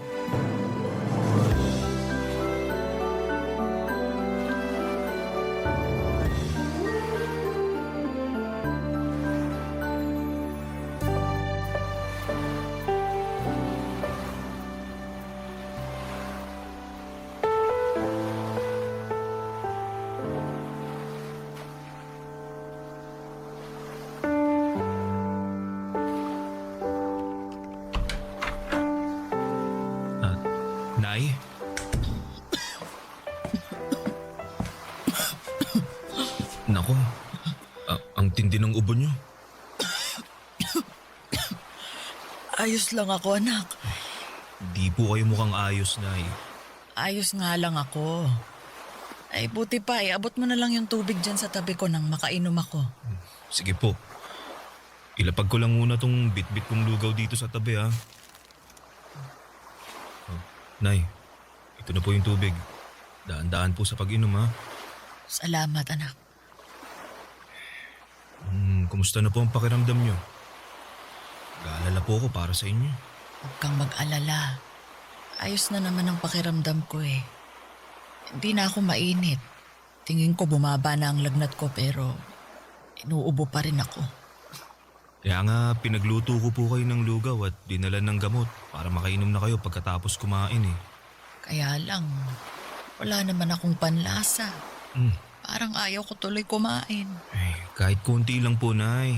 Nako, ang tindi ng ubo nyo. Ayos lang ako, anak. Di po kayo mukhang ayos, Nay. Ayos nga lang ako. Ay, buti pa, abot mo na lang yung tubig dyan sa tabi ko nang makainom ako. Sige po. Ilapag ko lang muna tong bit-bit kong lugaw dito sa tabi, ha? Oh, Nay, ito na po yung tubig. Daan-daan po sa pag-inom, ha? Salamat, anak. Kumusta na po ang pakiramdam nyo? Gaalala po ako para sa inyo. Huwag kang mag-alala. Ayos na naman ang pakiramdam ko eh. Hindi na ako mainit. Tingin ko bumaba na ang lagnat ko pero inuubo pa rin ako. Kaya nga pinagluto ko po kayo ng lugaw at dinala ng gamot para makainom na kayo pagkatapos kumain eh. Kaya lang, wala naman akong panlasa. Parang ayaw ko tuloy kumain. Ay, kahit konti lang po, Nay.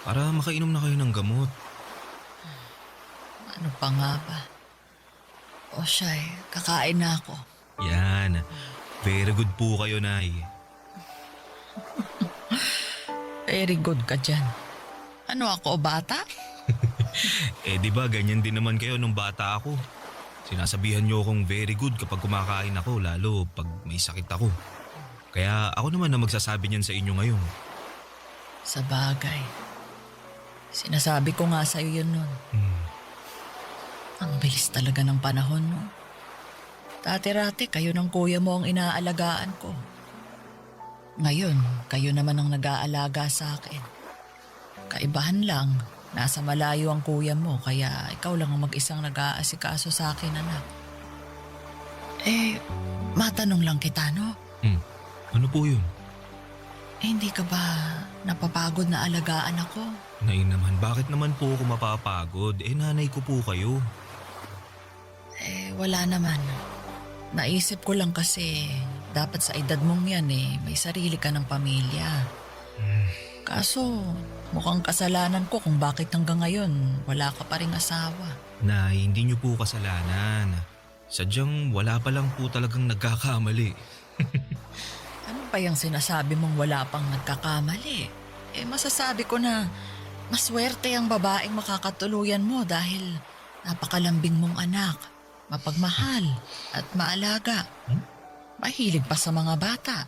Para makainom na kayo ng gamot. Ano pa nga ba? O siya kakain na ako. Yan. Very good po kayo, Nay. Very good ka dyan. Ano ako, bata? Di ba ganyan din naman kayo nung bata ako. Sinasabihan niyo akong very good kapag kumakain ako, lalo pag may sakit ako. Kaya ako naman na magsasabi niyan sa inyo ngayon. Sa bagay. Sinasabi ko nga sa'yo yun nun. Ang bilis talaga ng panahon, no? Dati-rati, kayo ng kuya mo ang inaalagaan ko. Ngayon, kayo naman ang nag-aalaga sa akin. Kaibahan lang, nasa malayo ang kuya mo, kaya ikaw lang ang mag-isang nag-aasikaso sa akin, anak. Matanong lang kita, no? Ano po yun? Hindi ka ba napapagod na alagaan ako? Nay naman, bakit naman po ako mapapagod? Nanay ko po kayo. Wala naman. Naisip ko lang kasi dapat sa edad mong yan may sarili ka ng pamilya. Kaso mukhang kasalanan ko kung bakit hanggang ngayon wala ka pa ring asawa. Nay, hindi niyo po kasalanan. Sadyang wala pa lang po talagang nagkakamali. Ano pa yung sinasabi mong wala pang nagkakamali? Masasabi ko na maswerte ang babaeng makakatuluyan mo dahil napakalambing mong anak, mapagmahal at maalaga. Mahilig pa sa mga bata.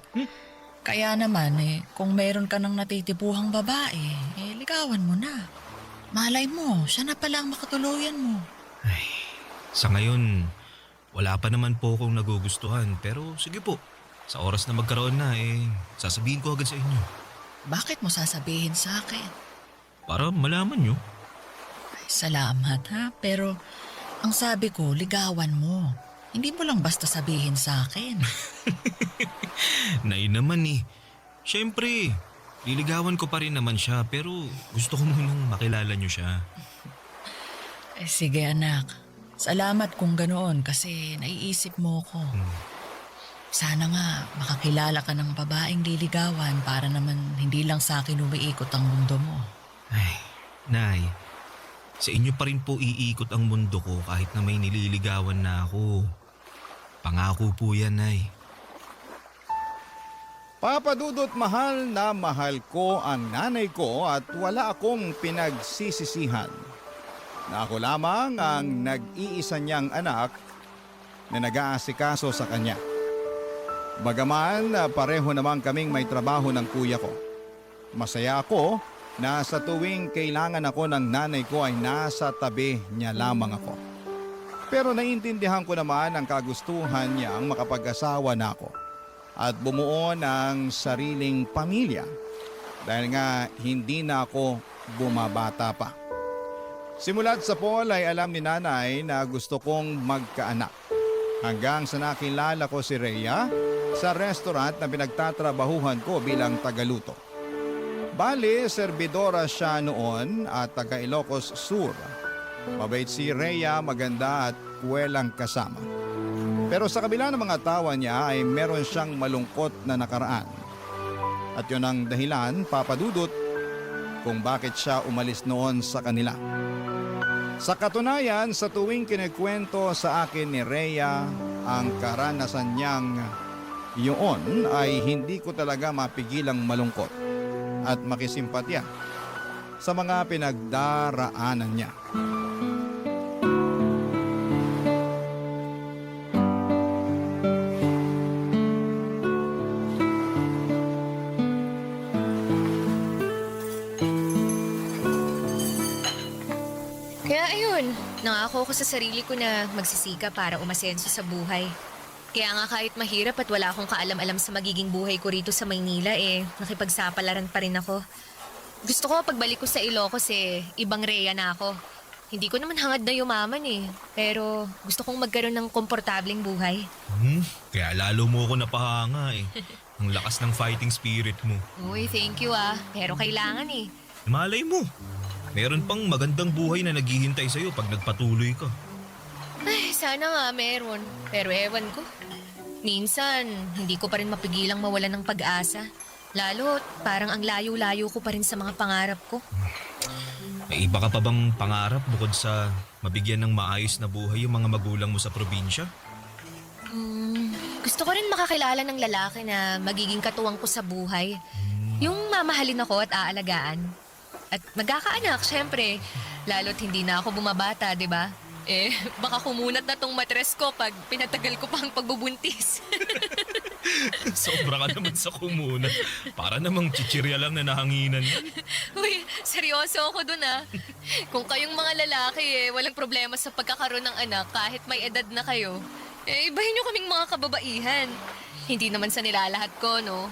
Kaya naman kung meron ka ng natitipuhang babae, ligawan mo na. Malay mo, siya na pala ang makatuluyan mo. Sa ngayon, wala pa naman po akong nagugustuhan pero sige po. Sa oras na magkaroon na sasabihin ko agad sa inyo. Bakit mo sasabihin sa akin? Para malaman nyo. Salamat ha, pero ang sabi ko, ligawan mo. Hindi mo lang basta sabihin sa akin. Nay naman Siyempre, liligawan ko pa rin naman siya pero gusto ko munang makilala nyo siya. Sige anak, salamat kung ganoon kasi naiisip mo ko. Sana nga makakilala ka ng babaeng liligawan para naman hindi lang sa akin umiikot ang mundo mo. Nay, sa inyo pa rin po iikot ang mundo ko kahit na may nililigawan na ako. Pangako po yan, Nay. Papa Dudut, mahal na mahal ko ang nanay ko at wala akong pinagsisisihan. Na ako lamang ang nag-iisa niyang anak na nag-aasikaso sa kanya. Bagaman pareho naman kaming may trabaho ng kuya ko. Masaya ako na sa tuwing kailangan ako ng nanay ko ay nasa tabi niya lamang ako. Pero naiintindihan ko naman ang kagustuhan niyang makapag-asawa na ako at bumuo ng sariling pamilya dahil nga hindi na ako bumabata pa. Simulat sa Paul ay alam ni nanay na gusto kong magkaanak. Hanggang sa nakilala ko si Rhea sa restaurant na pinagtatrabahuhan ko bilang tagaluto. Bale, serbidora siya noon at taga Ilocos Sur. Mabait si Rhea, maganda at puwelang kasama. Pero sa kabila ng mga tawa niya ay meron siyang malungkot na nakaraan. At yun ang dahilan, Papa Dudut, kung bakit siya umalis noon sa kanila. Sa katunayan, sa tuwing kinikwento sa akin ni Rhea ang karanasan niyang Yun ay hindi ko talaga mapigilang malungkot at makisimpatya sa mga pinagdaraanan niya. Kaya ayun, nangako ko sa sarili ko na magsisika para umasenso sa buhay. Kaya nga kahit mahirap at wala akong kaalam-alam sa magiging buhay ko rito sa Maynila nakipagsapalaran pa rin ako. Gusto ko pagbalik ko sa Ilocos ibang Rhea na ako. Hindi ko naman hangad na yumaman pero gusto kong magkaroon ng komportableng buhay. Kaya lalo mo ako napahanga Ang lakas ng fighting spirit mo. Uy, thank you pero kailangan Malay mo, meron pang magandang buhay na naghihintay sa'yo pag nagpatuloy ka. Ay, sana nga meron. Pero ewan ko. Minsan, hindi ko pa rin mapigilang mawalan ng pag-asa. Lalo, parang ang layo-layo ko pa rin sa mga pangarap ko. May iba ka pa bang pangarap bukod sa mabigyan ng maayos na buhay yung mga magulang mo sa probinsya? Gusto ko rin makakilala ng lalaki na magiging katuwang ko sa buhay. Yung mamahalin ako at aalagaan. At magkakaanak, syempre. Lalo't hindi na ako bumabata, di ba? Baka kumunat na tong matres ko pag pinatagal ko pa ang pagbubuntis. Sobra ka naman sa kumuna. Para namang chichirya lang na nahanginan. Uy, seryoso ako dun Kung kayong mga lalaki walang problema sa pagkakaroon ng anak kahit may edad na kayo, ibahin nyo kaming mga kababaihan. Hindi naman sa nilalahat ko, no?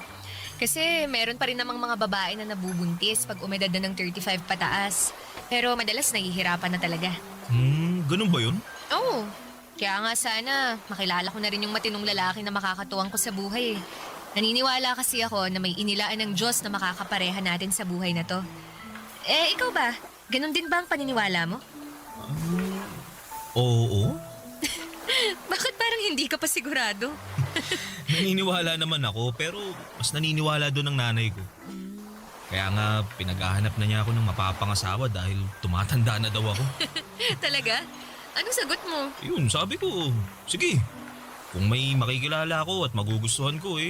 Kasi meron pa rin namang mga babae na nabubuntis pag umedad na ng 35 pataas. Pero madalas nahihirapan na talaga. Ganun ba yun? Oo. Kaya nga sana makilala ko na rin yung matinong lalaki na makakatuwang ko sa buhay. Naniniwala kasi ako na may inilaan ng Diyos na makakapareha natin sa buhay na to. Ikaw ba? Ganun din ba ang paniniwala mo? Oo. Bakit parang hindi ka pa sigurado? Naniniwala naman ako pero mas naniniwala doon ang nanay ko. Kaya nga pinaghahanap na niya ako ng mapapangasawa dahil tumatanda na daw ako. Talaga? Anong sagot mo? Yun, sabi ko, sige. Kung may makikilala ako at magugustuhan ko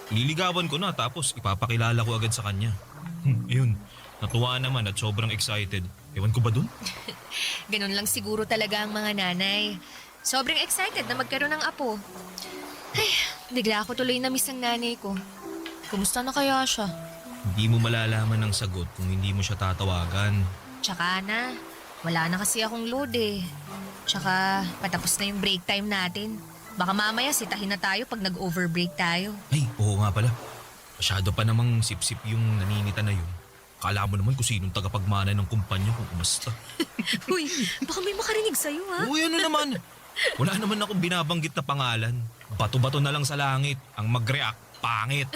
liligawan ko na tapos ipapakilala ko agad sa kanya. Ayun, natuwa naman at sobrang excited. Ewan ko ba dun? Ganun lang siguro talaga ang mga nanay. Sobrang excited na magkaroon ng apo. Ay, bigla ako tuloy na miss ang nanay ko. Kumusta na kaya siya? Hindi mo malalaman ang sagot kung hindi mo siya tatawagan. Tsaka na, wala na kasi akong load Tsaka patapos na yung break time natin. Baka mamaya sitahin na tayo pag nag-overbreak tayo. Ay, oo nga pala. Masyado pa namang sip-sip yung naninita na yun. Kala mo naman kung sinong tagapagmana ng kumpanya kung umasta. Uy, baka may makarinig sa'yo Uy, ano naman? Wala naman akong binabanggit na pangalan. Bato-bato na lang sa langit. Ang mag-react, pangit.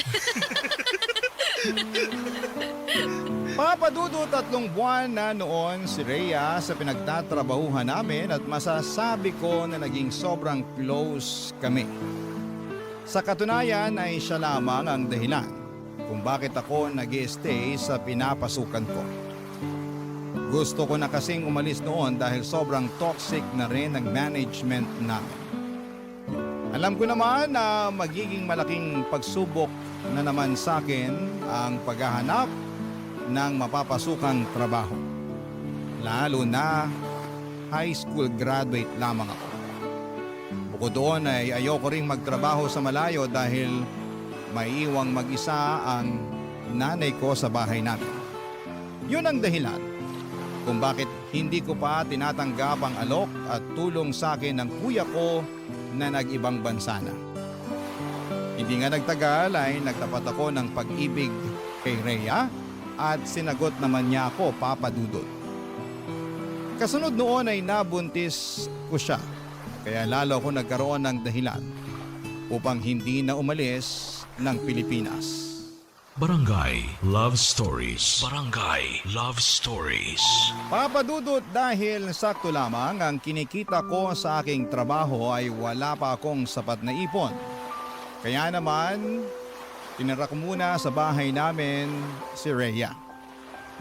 Papadudo 3 buwan na noon si Rhea sa pinagtatrabahuhan namin at masasabi ko na naging sobrang close kami. Sa katunayan ay siya lamang ang dahilan kung bakit ako nag-stay sa pinapasukan ko. Gusto ko na kasing umalis noon dahil sobrang toxic na rin ang management namin. Alam ko naman na magiging malaking pagsubok na naman sa akin ang paghahanap ng mapapasukang trabaho. Lalo na high school graduate lamang ako. Bukod doon ay ayoko ring magtrabaho sa malayo dahil maiiwang mag-isa ang nanay ko sa bahay namin. Yun ang dahilan kung bakit hindi ko pa tinatanggap ang alok at tulong sa akin ng kuya ko na nag-ibang bansa na. Hindi nga nagtagal ay nagtapat ako ng pag-ibig kay Rhea at sinagot naman niya ako, Papa Dudut. Kasunod noon ay nabuntis ko siya, kaya lalo ako nagkaroon ng dahilan upang hindi na umalis ng Pilipinas. Barangay Love Stories. Barangay Love Stories. Papa Dudut, dahil sakto lamang ang kinikita ko sa aking trabaho ay wala pa akong sapat na ipon. Kaya naman, tinira ko muna sa bahay namin si Rhea.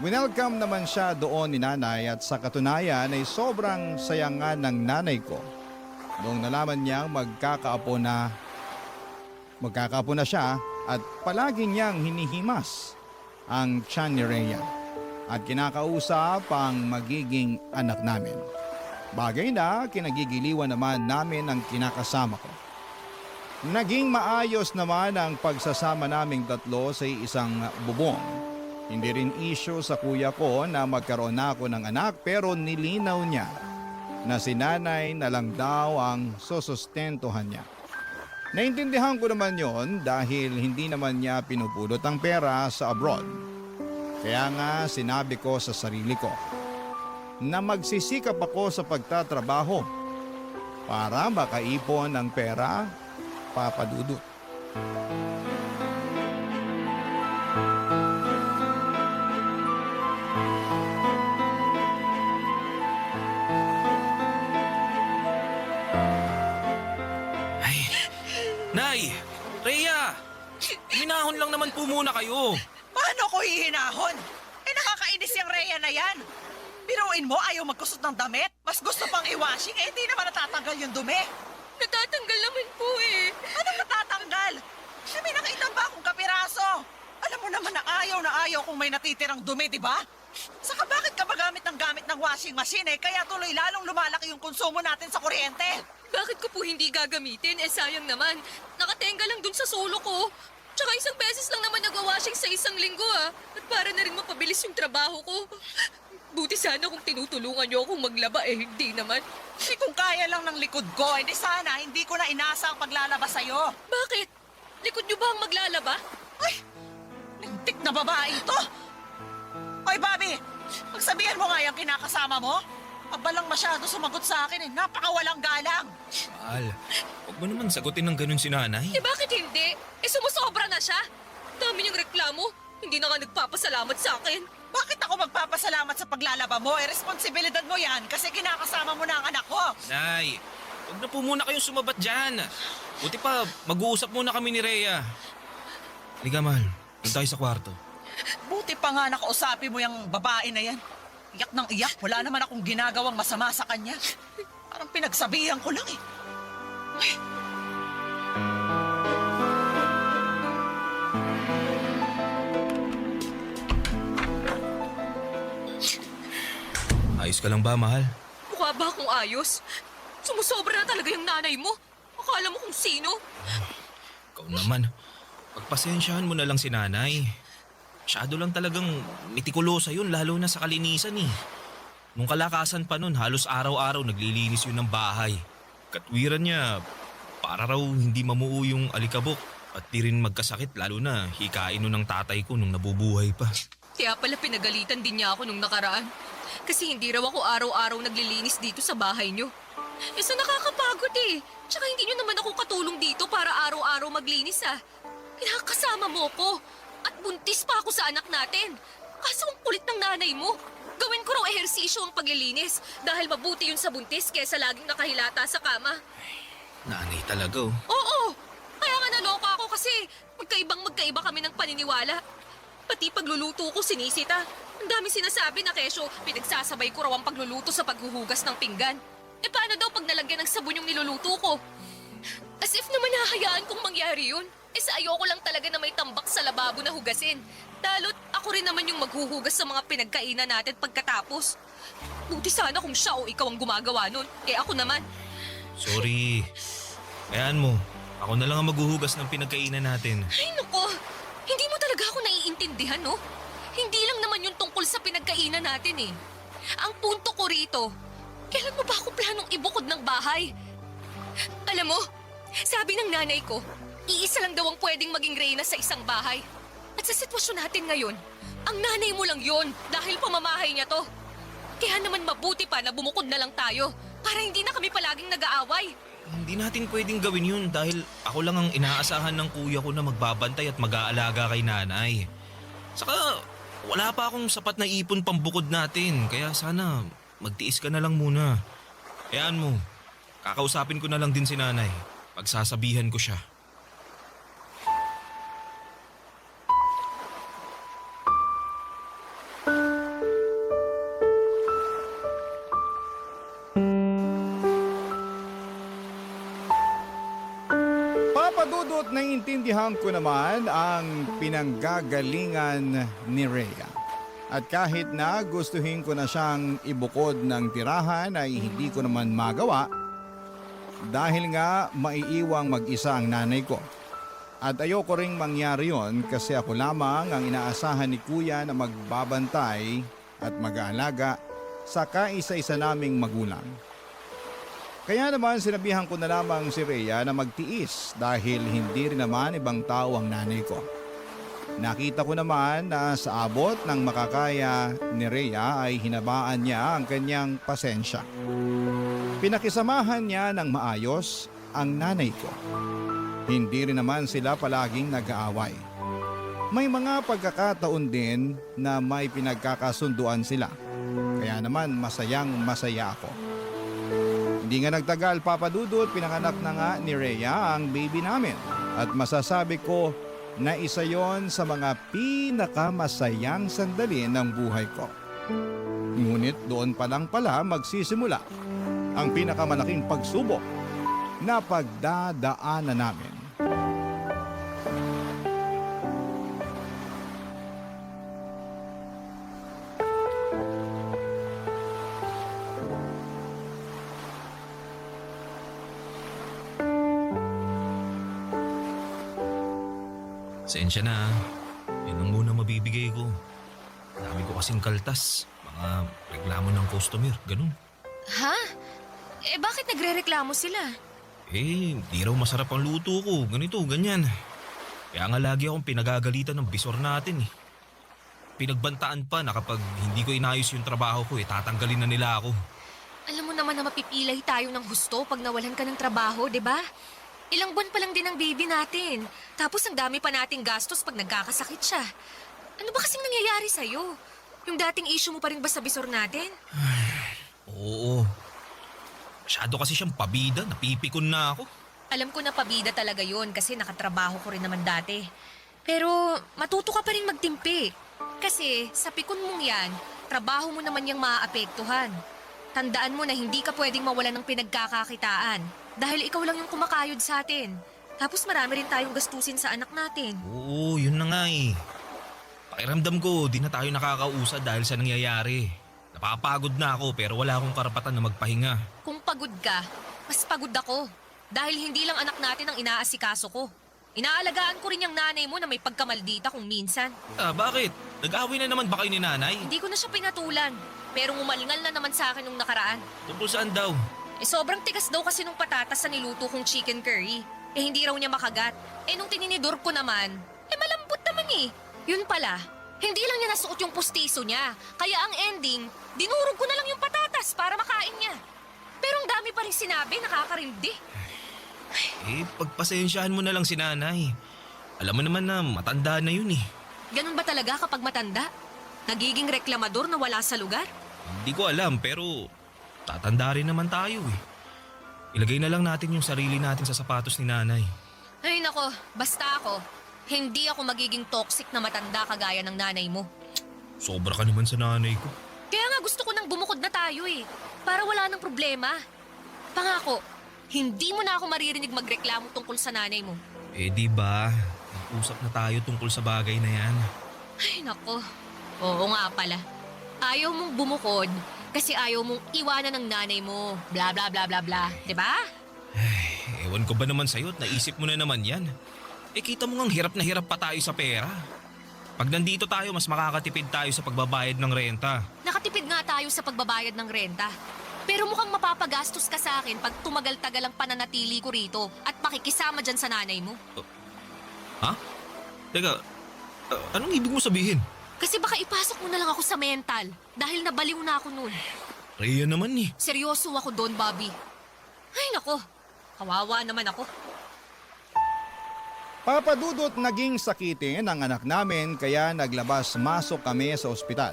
Winelcome naman siya doon ni nanay at sa katunayan ay sobrang sayangan ng nanay ko noong nalaman niyang magkakaapo na Magkakapo na siya at palagi niyang hinihimas ang tiyan ni Rhea at kinakausap ang magiging anak namin. Bagay na kinagigiliwan naman namin ang kinakasama ko. Naging maayos naman ang pagsasama naming tatlo sa isang bubong. Hindi rin issue sa kuya ko na magkaroon na ako ng anak pero nilinaw niya na si nanay na lang daw ang susustentuhan niya. Naintindihan ko naman yon dahil hindi naman niya pinupulot ang pera sa abroad. Kaya nga sinabi ko sa sarili ko na magsisikap ako sa pagtatrabaho para makaipon ng pera, Papa Dudut. Nay! Rhea! Minahon lang naman po muna kayo. Paano ko hihinahon? Nakakainis yung Rhea na yan. Biruin mo, ayaw magkusot ng damit? Mas gusto pang i-washing, hindi naman natatanggal yung dumi. Natatanggal naman po eh. Anong natatanggal? May nakita ba akong kapiraso? Alam mo naman na ayaw kung may natitirang dumi, di ba? Saka bakit ka ba gamit ng washing machine kaya tuloy lalong lumalaki yung konsumo natin sa kuryente? Bakit ko po hindi gagamitin? Sayang naman. Nakatenga lang dun sa solo ko. Tsaka isang beses lang naman nag-washing sa isang linggo At para na rin mapabilis yung trabaho ko. Buti sana kung tinutulungan niyo akong maglaba hindi naman. Kung kaya lang ng likod ko, hindi sana hindi ko na inasa ang paglalaba sa'yo. Bakit? Likod niyo ba ang maglalaba? Ay! Lintik na babae ito! Hoy, Bobby! Magsabihan mo nga yung kinakasama mo. Abalang masyado sumagot sa akin napakawalang galang. Mahal, huwag mo naman sagutin ng ganun si nanay. Bakit hindi? Sumusobra na siya. Dami niyang reklamo. Hindi na nga nagpapasalamat sa akin. Bakit ako magpapasalamat sa paglalaba mo? Responsibilidad mo yan kasi kinakasama mo na ang anak ko. Nay, huwag na po muna kayong sumabat dyan. Buti pa, mag-uusap muna kami ni Rhea. Halika, mahal. Doon tayo sa kwarto. Buti pa nga nakausapin mo yung babae na yan. Iyak ng iyak. Wala naman akong ginagawang masama sa kanya. Parang pinagsabihan ko lang Ay. Ayos ka lang ba, mahal? Mukha ba akong ayos? Sumusobra na talaga yung nanay mo. Akala mo kung sino? Ikaw naman. Pagpasensyahan mo na lang si nanay. Masyado lang talagang mitikulosa yun, lalo na sa kalinisan Nung kalakasan pa nun, halos araw-araw naglilinis yun ng bahay. Katwiran niya, para raw hindi mamuo yung alikabok at di rin magkasakit, lalo na hikain nun ng tatay ko nung nabubuhay pa. Kaya pala pinagalitan din niya ako nung nakaraan. Kasi hindi raw ako araw-araw naglilinis dito sa bahay niyo. So nakakapagod Tsaka hindi niyo naman ako katulong dito para araw-araw maglinis Kinakasama mo ko. At buntis pa ako sa anak natin. Kaso ang kulit ng nanay mo. Gawin ko raw ehersisyo ang paglilinis dahil mabuti yun sa buntis kesa laging nakahilata sa kama. Nanay talaga Oo! Kaya nga naloka ako kasi magkaiba kami ng paniniwala. Pati pagluluto ko sinisita. Ang daming sinasabi na kesyo pinagsasabay ko raw ang pagluluto sa paghuhugas ng pinggan. Paano daw pag nalagyan ng sabon yung niluluto ko? As if naman hahayaan kong mangyari yun. Sa ayoko lang talaga na may tambak sa lababo na hugasin. Lalo't ako rin naman yung maghuhugas sa mga pinagkainan natin pagkatapos. Buti sana kung siya o ikaw ang gumagawa nun. Ako naman. Sorry. Ayan mo, ako na lang ang maghuhugas ng pinagkainan natin. Ay nako, hindi mo talaga ako naiintindihan no? Hindi lang naman yung tungkol sa pinagkainan natin Ang punto ko rito, kailan mo ba ako planong ibukod ng bahay? Alam mo, sabi ng nanay ko, iisa lang daw ang pwedeng maging reyna sa isang bahay. At sa sitwasyon natin ngayon, ang nanay mo lang yon dahil pamamahay niya to. Kaya naman mabuti pa na bumukod na lang tayo para hindi na kami palaging nag-aaway. Hindi natin pwedeng gawin yun dahil ako lang ang inaasahan ng kuya ko na magbabantay at mag-aalaga kay nanay. Saka wala pa akong sapat na ipon pambukod natin kaya sana magtiis ka na lang muna. Hayaan mo, kakausapin ko na lang din si nanay. Pagsasabihan ko siya. Papa Dudut, naiintindihan sinabihan ko naman ang pinanggagalingan ni Rhea. At kahit na gustuhin ko na siyang ibukod ng tirahan ay hindi ko naman magawa dahil nga maiiwang mag-isa ang nanay ko. At ayoko ring mangyari yon kasi ako lamang ang inaasahan ni Kuya na magbabantay at mag-aalaga sa kaisa-isa naming magulang. Kaya naman sinabihan ko na lamang si Rhea na magtiis dahil hindi rin naman ibang tao ang nanay ko. Nakita ko naman na sa abot ng makakaya ni Rhea ay hinabaan niya ang kanyang pasensya. Pinakisamahan niya ng maayos ang nanay ko. Hindi rin naman sila palaging nag-aaway. May mga pagkakataon din na may pinagkakasunduan sila. Kaya naman masaya ako. Hindi nga nagtagal, Papa Dudut, pinanganak na nga ni Rhea ang baby namin. At masasabi ko na isa yon sa mga pinakamasayang sandali ng buhay ko. Ngunit doon pa lang pala magsisimula ang pinakamalaking pagsubok na pagdadaanan namin. Sensya na. Yan lang muna mabibigay ko. Dami ko kasing kaltas. Mga reklamo ng customer, ganun. Ha? Eh bakit nagre-reklamo sila? Di raw masarap ang luto ko. Ganito, ganyan. Kaya nga lagi akong pinagagalitan ng bisor natin eh. Pinagbantaan pa na kapag hindi ko inayos yung trabaho ko tatanggalin na nila ako. Alam mo naman na mapipilay tayo ng husto pag nawalan ka ng trabaho, di ba? Ilang buwan pa lang din ang baby natin. Tapos ang dami pa nating gastos pag nagkakasakit siya. Ano ba kasing nangyayari sa'yo? Yung dating issue mo pa rin ba sa bisor natin? Oo. Masyado kasi siyang pabida. Napipikon na ako. Alam ko na pabida talaga yun kasi nakatrabaho ko rin naman dati. Pero matuto ka pa rin magtimpi. Kasi sa pikon mong yan, trabaho mo naman yung maaapektuhan. Tandaan mo na hindi ka pwedeng mawalan ng pinagkakakitaan. Dahil ikaw lang yung kumakayod sa atin. Tapos marami rin tayong gastusin sa anak natin. Oo, yun na nga eh. Pakiramdam ko, di na tayo nakakausad dahil sa nangyayari. Napapagod na ako pero wala akong karapatan na magpahinga. Kung pagod ka, mas pagod ako. Dahil hindi lang anak natin ang inaasikaso ko. Inaalagaan ko rin yung nanay mo na may pagkamaldita kung minsan. Bakit? Nag-away na naman ba kayo ni nanay? Hindi ko na siya pinatulan. Pero umalingal na naman sa akin nung nakaraan. Tungkol saan daw? Sobrang tigas daw kasi nung patatas sa niluto kong chicken curry. Hindi raw niya makagat. Nung tininidor ko naman, malambot naman eh. Yun pala, hindi lang niya nasuot yung pustiso niya. Kaya ang ending, dinurog ko na lang yung patatas para makain niya. Pero ang dami pa rin sinabi, nakakarindi. Pagpasensyahan mo na lang si nanay. Alam mo naman na matanda na yun eh. Ganun ba talaga kapag matanda? Nagiging reklamador na wala sa lugar? Hindi ko alam pero tatanda rin naman tayo eh. Ilagay na lang natin yung sarili natin sa sapatos ni nanay. Ay nako, basta ako. Hindi ako magiging toxic na matanda kagaya ng nanay mo. Sobra ka naman sa nanay ko. Kaya nga gusto ko nang bumukod na tayo eh. Para wala nang problema. Pangako, hindi mo na ako maririnig magreklamo tungkol sa nanay mo. Di ba? Nag-usap na tayo tungkol sa bagay na yan. Ay nako, oo nga pala. Ayaw mong bumukod kasi ayaw mong iwanan ng nanay mo. Bla bla bla bla bla. Diba? Ewan ko ba naman sa'yo at naisip mo na naman yan. Kita mo ngang hirap na hirap pa tayo sa pera. Pag nandito tayo, mas makakatipid tayo sa pagbabayad ng renta. Nakatipid nga tayo sa pagbabayad ng renta. Pero mukhang mapapagastos ka sa akin pag tumagal-tagal ang pananatili ko rito at makikisama dyan sa nanay mo. Ha? Teka, anong ibig mo sabihin? Kasi baka ipasok mo na lang ako sa mental dahil nabaliw na ako nun. Rhea naman eh. Seryoso ako doon, Bobby. Ay nako, kawawa naman ako. Papadudot naging sakitin ang anak namin kaya naglabas-masok kami sa ospital.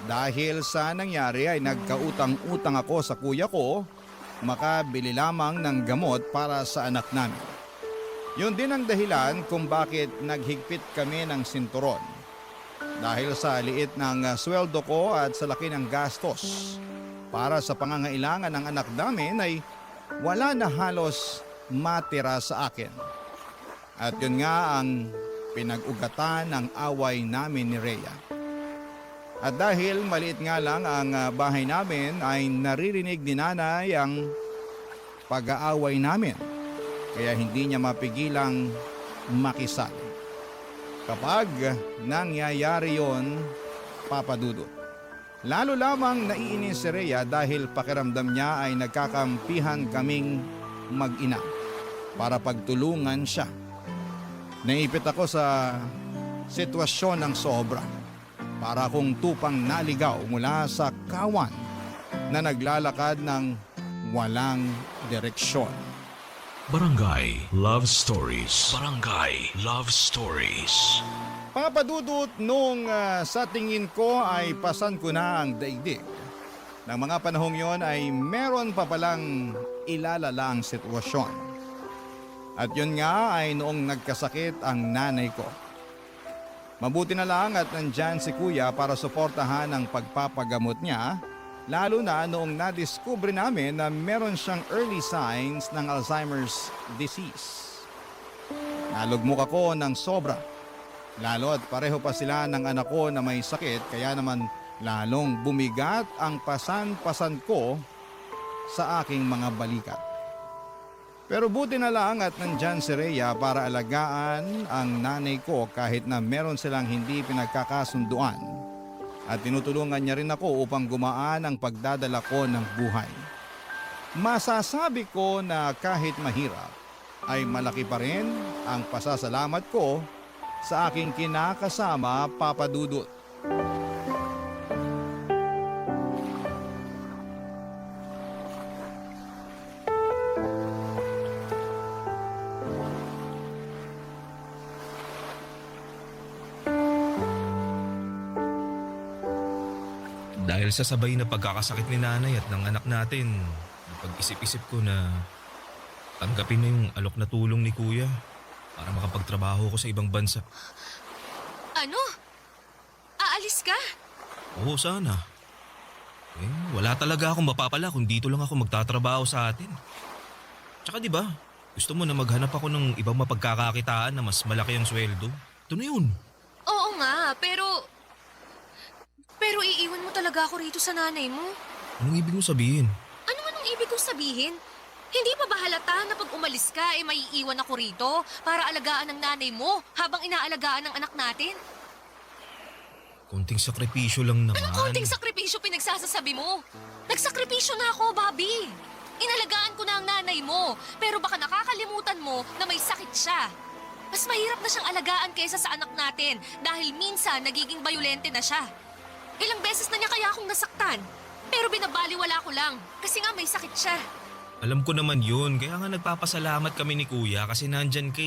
Dahil sa nangyari ay nagkautang-utang ako sa kuya ko, makabili lamang ng gamot para sa anak namin. Yun din ang dahilan kung bakit naghigpit kami ng sinturon. Dahil sa liit ng sweldo ko at sa laki ng gastos, para sa pangangailangan ng anak namin ay wala na halos matira sa akin. At yun nga ang pinag-ugatan ng away namin ni Rhea. At dahil maliit nga lang ang bahay namin ay naririnig ni nanay ang pag-aaway namin. Kaya hindi niya mapigilang makisali. Kapag nangyayari yon, Papa Dudut. Lalo lamang naiinis si Rhea dahil pakiramdam niya ay nagkakampihan kaming mag-ina para pagtulungan siya. Naipit ako sa sitwasyon ng sobra. Para akong tupang naligaw mula sa kawan na naglalakad ng walang direksyon. Barangay Love Stories. Barangay Love Stories. Papadudot nung sa tingin ko ay pasan ko na ang daigdig. Nang mga panahong yon ay meron pa palang ilalala ang sitwasyon. At yun nga ay noong nagkasakit ang nanay ko. Mabuti na lang at nandyan si kuya para suportahan ang pagpapagamot niya, lalo na noong nadiskubre namin na meron siyang early signs ng Alzheimer's disease. Nalugmok ako ng sobra, lalo at pareho pa sila ng anak ko na may sakit kaya naman lalong bumigat ang pasan-pasan ko sa aking mga balikat. Pero buti na lang at nandyan si Rhea para alagaan ang nanay ko kahit na meron silang hindi pinagkakasunduan. At tinutulungan niya rin ako upang gumaan ang pagdadala ko ng buhay. Masasabi ko na kahit mahirap ay malaki pa rin ang pasasalamat ko sa aking kinakasama, Papa Dudut. Dahil sa sabay na pagkakasakit ni nanay at ng anak natin, pag-isip-isip ko na tanggapin na yung alok na tulong ni kuya para makapagtrabaho ko sa ibang bansa. Ano? Aalis ka? Oo, sana. Wala talaga akong mapapala kung dito lang ako magtatrabaho sa atin. Tsaka di ba, gusto mo na maghanap ako ng ibang mapagkakakitaan na mas malaki ang sweldo? Ito na yun. Oo nga, pero iiwan mo talaga ako rito sa nanay mo? Anong ibig mo sabihin? Ano man ang ibig kong sabihin? Hindi pa ba halata na pag umalis ka ay maiiwan ako rito para alagaan ng nanay mo habang inaalagaan ng anak natin? Konting sakripisyo lang naman. Anong konting sakripisyo pinagsasasabi mo? Nagsakripisyo na ako, Bobby. Inalagaan ko na ang nanay mo, pero baka nakakalimutan mo na may sakit siya. Mas mahirap na siyang alagaan kaysa sa anak natin dahil minsan nagiging bayolente na siya. Ilang beses na niya kaya akong nasaktan, pero binabaliwala ko lang kasi nga may sakit siya. Alam ko naman yun, kaya nga nagpapasalamat kami ni kuya kasi nandyan ka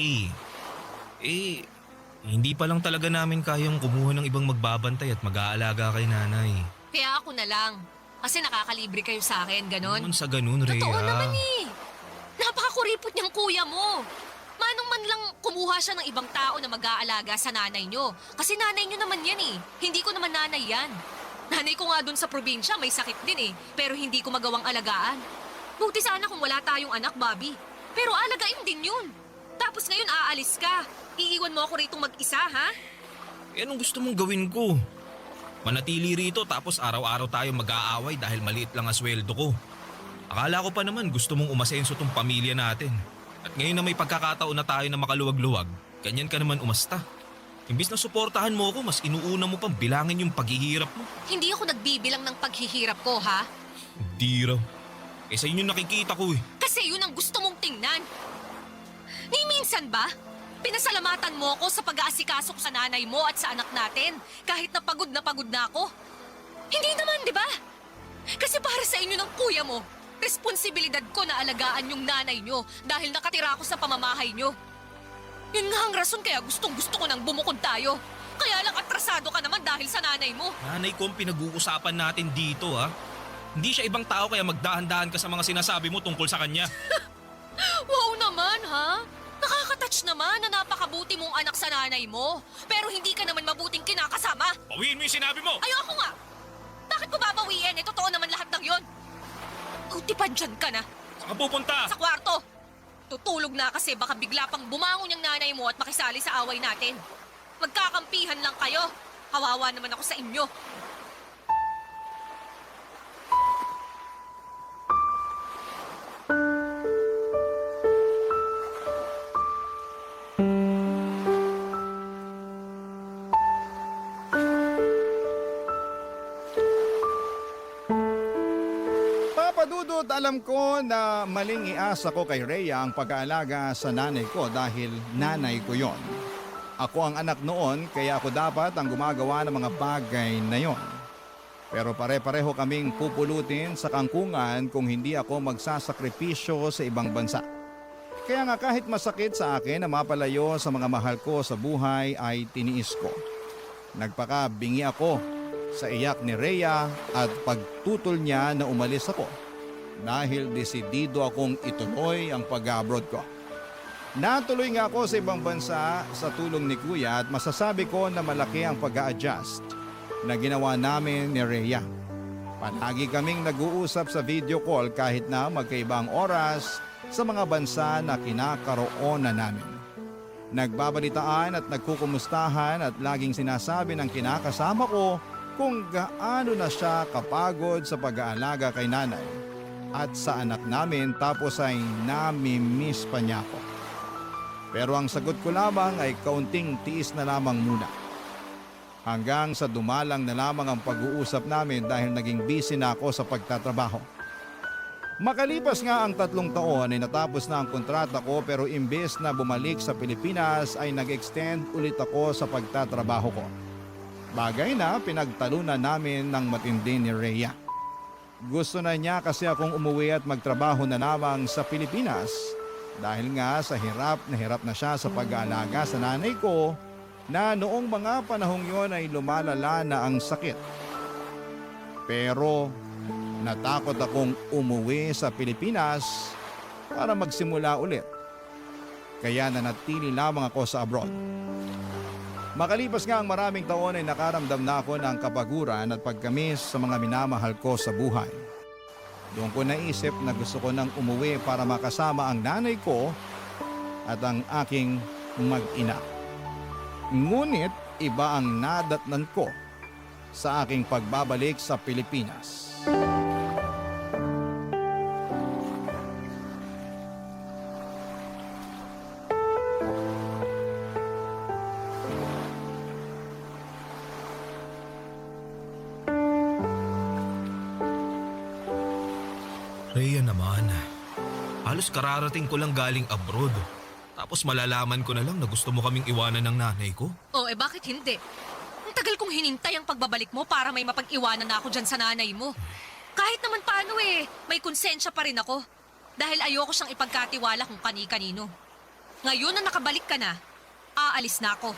hindi pa lang talaga namin kayang kumuha ng ibang magbabantay at mag-aalaga kay nanay. Kaya ako na lang, kasi nakakalibre kayo sa akin, ganon. Naman sa ganun, Rhea. Totoo naman Napakakuripot niyang kuya mo. Manong man lang kumuha siya ng ibang tao na mag-aalaga sa nanay niyo. Kasi nanay niyo naman yan Hindi ko naman nanay yan. Nanay ko nga dun sa probinsya may sakit din pero hindi ko magawang alagaan. Buti sana kung wala tayong anak, Bobby. Pero alagain din yun. Tapos ngayon aalis ka. Iiwan mo ako rito mag-isa, ha? Anong gusto mong gawin ko? Manatili rito tapos araw-araw tayo mag-aaway dahil maliit lang ang sweldo ko. Akala ko pa naman gusto mong umasenso tong pamilya natin. At ngayon na may pagkakataon na tayo na makaluwag-luwag, ganyan ka naman umasta. Imbis na suportahan mo ako, mas inuuna mo pang bilangin yung paghihirap mo. Hindi ako nagbibilang ng paghihirap ko, ha? Hindi raw. Sa inyo nakikita ko Kasi yun ang gusto mong tingnan. Ni minsan ba, pinasalamatan mo ako sa pag-aasikasok sa nanay mo at sa anak natin kahit na pagod na ako? Hindi naman, di ba? Kasi para sa inyo ng kuya mo, responsibilidad ko na alagaan yung nanay nyo dahil nakatira ako sa pamamahay nyo. Yun nga ang rason kaya gustong-gusto ko nang bumukod tayo. Kaya lang atrasado ka naman dahil sa nanay mo. Nanay ko ang pinag-uusapan natin dito, ha? Hindi siya ibang tao kaya magdahan-dahan ka sa mga sinasabi mo tungkol sa kanya. Wow naman, ha? Nakaka-touch naman na napakabuti mong anak sa nanay mo. Pero hindi ka naman mabuting kinakasama. Bawiin mo yung sinabi mo! Ayoko nga! Bakit ko babawiin? Totoo naman lahat ng yon. Uti pa dyan ka na. Saan ka pupunta? Sa kwarto. Tutulog na kasi baka bigla pang bumangon yung nanay mo at makisali sa away natin. Magkakampihan lang kayo. Kawawa naman ako sa inyo. Papa Dudut, alam ko na maling iasa ko kay Rhea ang pag-aalaga sa nanay ko dahil nanay ko yon. Ako ang anak noon kaya ako dapat ang gumagawa ng mga bagay na yon. Pero pare-pareho kaming pupulutin sa kangkungan kung hindi ako magsasakripisyo sa ibang bansa. Kaya nga kahit masakit sa akin na mapalayo sa mga mahal ko sa buhay ay tiniis ko. Nagpakabingi ako sa iyak ni Rhea at pagtutol niya na umalis ako dahil desidido akong ituloy ang pag-abroad ko. Natuloy nga ako sa ibang bansa sa tulong ni Kuya at masasabi ko na malaki ang pag-a-adjust na ginawa namin ni Rhea. Palagi kaming nag-uusap sa video call kahit na magkaibang oras sa mga bansa na kinakaroonan namin. Nagbabalitaan at nagkukumustahan at laging sinasabi ng kinakasama ko kung gaano na siya kapagod sa pag-aalaga kay nanay at sa anak namin tapos ay nami-miss pa niya ako. Pero ang sagot ko lamang ay kaunting tiis na lamang muna. Hanggang sa dumalang na lamang ang pag-uusap namin dahil naging busy na ako sa pagtatrabaho. Makalipas nga ang 3 taon ay natapos na ang kontrata ko pero imbes na bumalik sa Pilipinas ay nag-extend ulit ako sa pagtatrabaho ko. Bagay na pinagtalunan namin ng matindi ni Rhea. Gusto na niya kasi akong umuwi at magtrabaho na lamang sa Pilipinas dahil nga sa hirap na siya sa pag-aalaga sa nanay ko na noong mga panahong yon ay lumalala na ang sakit. Pero natakot akong umuwi sa Pilipinas para magsimula ulit. Kaya nanatili lamang ako sa abroad. Makalipas nga ang maraming taon ay nakaramdam na ako ng kapaguran at pagkamis sa mga minamahal ko sa buhay. Doon ko naisip na gusto ko nang umuwi para makasama ang nanay ko at ang aking mag-ina. Ngunit iba ang nadatnan ko sa aking pagbabalik sa Pilipinas. Rhea naman, halos kararating ko lang galing abroad. Tapos malalaman ko na lang na gusto mo kaming iwanan ng nanay ko. Oh, bakit hindi? Ang tagal kong hinintay ang pagbabalik mo para may mapag-iwanan na ako dyan sa nanay mo. Kahit naman paano may konsensya pa rin ako. Dahil ayoko siyang ipagkatiwala kung kani-kanino. Ngayon na nakabalik ka na, aalis na ako.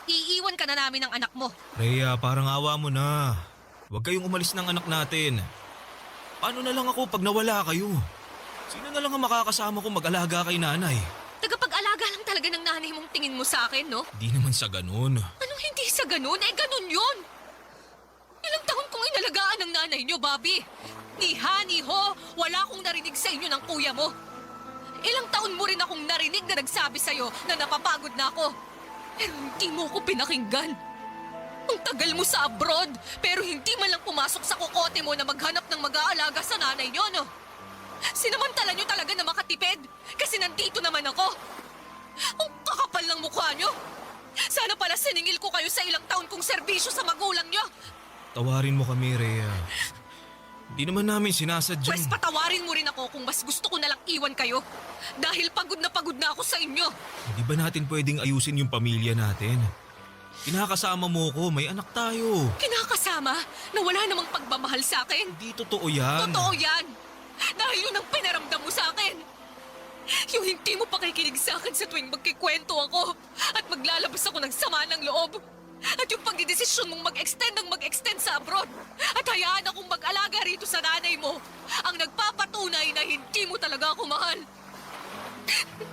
Iiwan ka na namin ng anak mo. Rhea, parang awa mo na. Huwag kayong umalis ng anak natin. Paano na lang ako pag nawala kayo? Sino na lang ang makakasama ko mag-alaga kay nanay? Tagapag-alaga lang talaga ng nanay mong tingin mo sa akin, no? Di naman sa ganun. Anong hindi sa ganun? Ganun yun! Ilang taon kong inalagaan ng nanay niyo, Bobby. Ni ha, ni ho, wala akong narinig sa inyo ng kuya mo. Ilang taon mo rin akong narinig na nagsabi sa'yo na napapagod na ako. Pero hindi mo ako pinakinggan. Ang tagal mo sa abroad, pero hindi man lang pumasok sa kokote mo na maghanap ng mag-aalaga sa nanay niyo, no? Sinamantala niyo talaga na makatipid kasi nandito naman ako. Ang kakapal ng mukha niyo. Sana pala siningil ko kayo sa ilang taon kong serbisyo sa magulang niyo. Tawarin mo kami, Rhea. Di naman namin sinasadya. Pwes patawarin mo rin ako kung mas gusto ko na lang iwan kayo. Dahil pagod na ako sa inyo. Hindi ba natin pwedeng ayusin yung pamilya natin? Kinakasama mo ko, may anak tayo. Kinakasama na wala namang pagmamahal sa akin. Hindi totoo yan. Totoo yan. Dahil yun ang pinaramdam mo sa akin. Yung hindi mo pakikinig sa akin sa tuwing magkikwento ako at maglalabas ako ng sama ng loob. At yung pagdidesisyon mong mag-extend sa abroad at hayaan akong mag-alaga rito sa nanay mo ang nagpapatunay na hindi mo talaga ako mahal.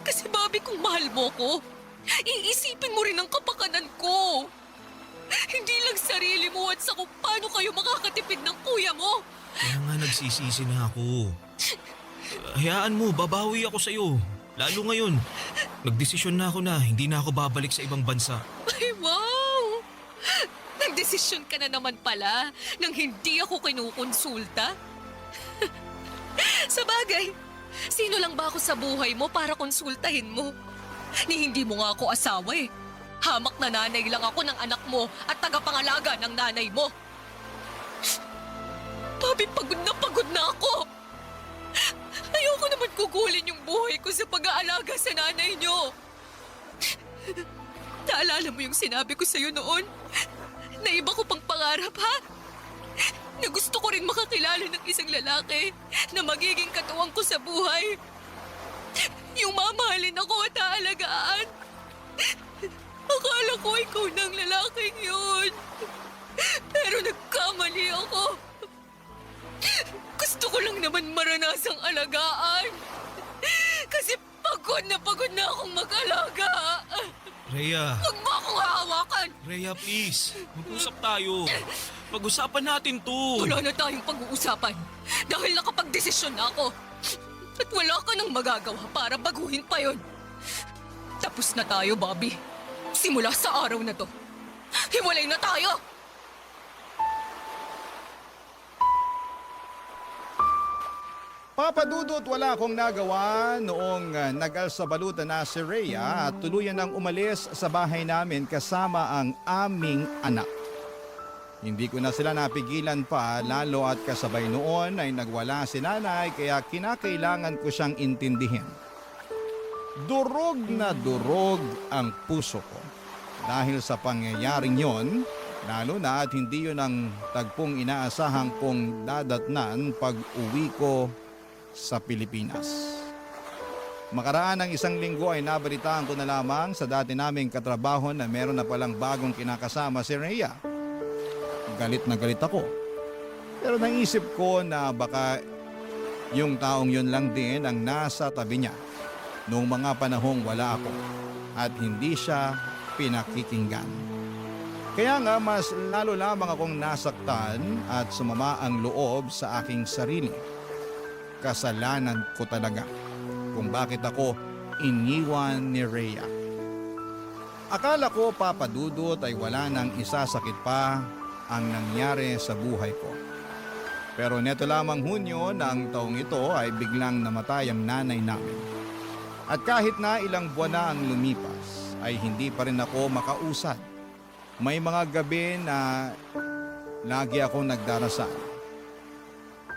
Kasi Bobby, kung mahal mo ko, iisipin mo rin ang kapakanan ko. Hindi lang sarili mo at sa kung paano kayo makakatipid ng kuya mo. Kaya nga nagsisisi na ako. Hayaan mo, babawi ako sa'yo. Lalo ngayon, nagdesisyon na ako na hindi na ako babalik sa ibang bansa. Ay, wow! Nagdesisyon ka na naman pala nang hindi ako kinukonsulta. Sa bagay, sino lang ba ako sa buhay mo para konsultahin mo? Ni hindi mo nga ako asawa eh. Hamak na nanay lang ako ng anak mo at tagapangalaga ng nanay mo. Bobby, pagod na ako. Ayoko naman gugulin yung buhay ko sa pag-aalaga sa nanay niyo. Naalala mo yung sinabi ko sa'yo noon? Na iba ko pang pangarap, ha? Na gusto ko rin makakilala ng isang lalaki na magiging katuwang ko sa buhay. Yung mamahalin ako at aalagaan. Akala ko ikaw na ang lalaking yun. Pero nagkamali ako. Gusto ko lang naman maranasang alagaan. Kasi pagod na akong mag-alaga. Rhea, Huwag mo akong hahawakan. Rhea please. Mag-usap tayo. Pag-usapan natin to. Wala na tayong pag-uusapan. Dahil nakapag-desisyon na ako. At wala ka nang magagawa para baguhin pa yon. Tapos na tayo, Bobby. Simula sa araw na to. Hiwalay na tayo! Papa Dudut, wala akong nagawa noong nag-alsabalutan na si Rhea at tuluyan nang umalis sa bahay namin kasama ang aming anak. Hindi ko na sila napigilan pa, lalo at kasabay noon ay nagwala si nanay kaya kinakailangan ko siyang intindihin. Durog na durog ang puso ko dahil sa pangyayaring yon, lalo na at hindi yun ang tagpong inaasahang kong dadatnan pag uwi ko sa Pilipinas. Makaraan ng isang linggo ay nabalitaan ko na lamang sa dati naming katrabaho na meron na palang bagong kinakasama si Rhea. Galit na galit ako. Pero naisip ko na baka yung taong yun lang din ang nasa tabi niya noong mga panahong wala ako at hindi siya pinakikinggan. Kaya nga mas lalo lamang akong nasaktan at sumama ang loob sa aking sarili. Kasalanan ko talaga kung bakit ako iniwan ni Rhea. Akala ko, Papa Dudut, ay wala nang isasakit pa ang nangyari sa buhay ko. Pero neto lamang Hunyo ng taong ito ay biglang namatay ang nanay namin. At kahit na ilang buwan na ang lumipas, ay hindi pa rin ako makausad. May mga gabi na lagi akong nagdarasal.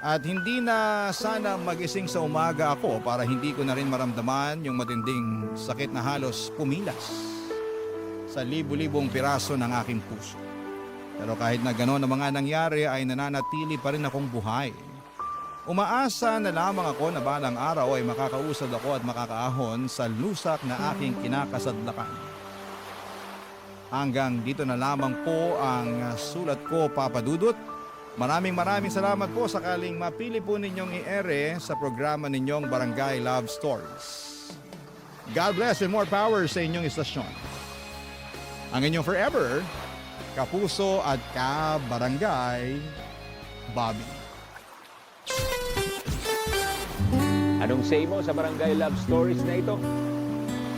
At hindi na sana magising sa umaga ako para hindi ko na rin maramdaman yung matinding sakit na halos pumilas sa libu-libong piraso ng aking puso. Pero kahit na gano'n ang mga nangyari ay nananatili pa rin akong buhay. Umaasa na lamang ako na balang araw ay makakausad ako at makakaahon sa lusak na aking kinakasadlakan. Hanggang dito na lamang po ang sulat ko, Papa Dudut. Maraming salamat po sakaling mapili po ninyong i-ere sa programa ninyong Barangay Love Stories. God bless and more power sa inyong istasyon. Ang inyong forever, kapuso at kabarangay, Bobby. Anong say mo sa Barangay Love Stories na ito?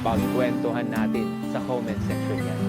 Pagkwentuhan natin sa comment section yan.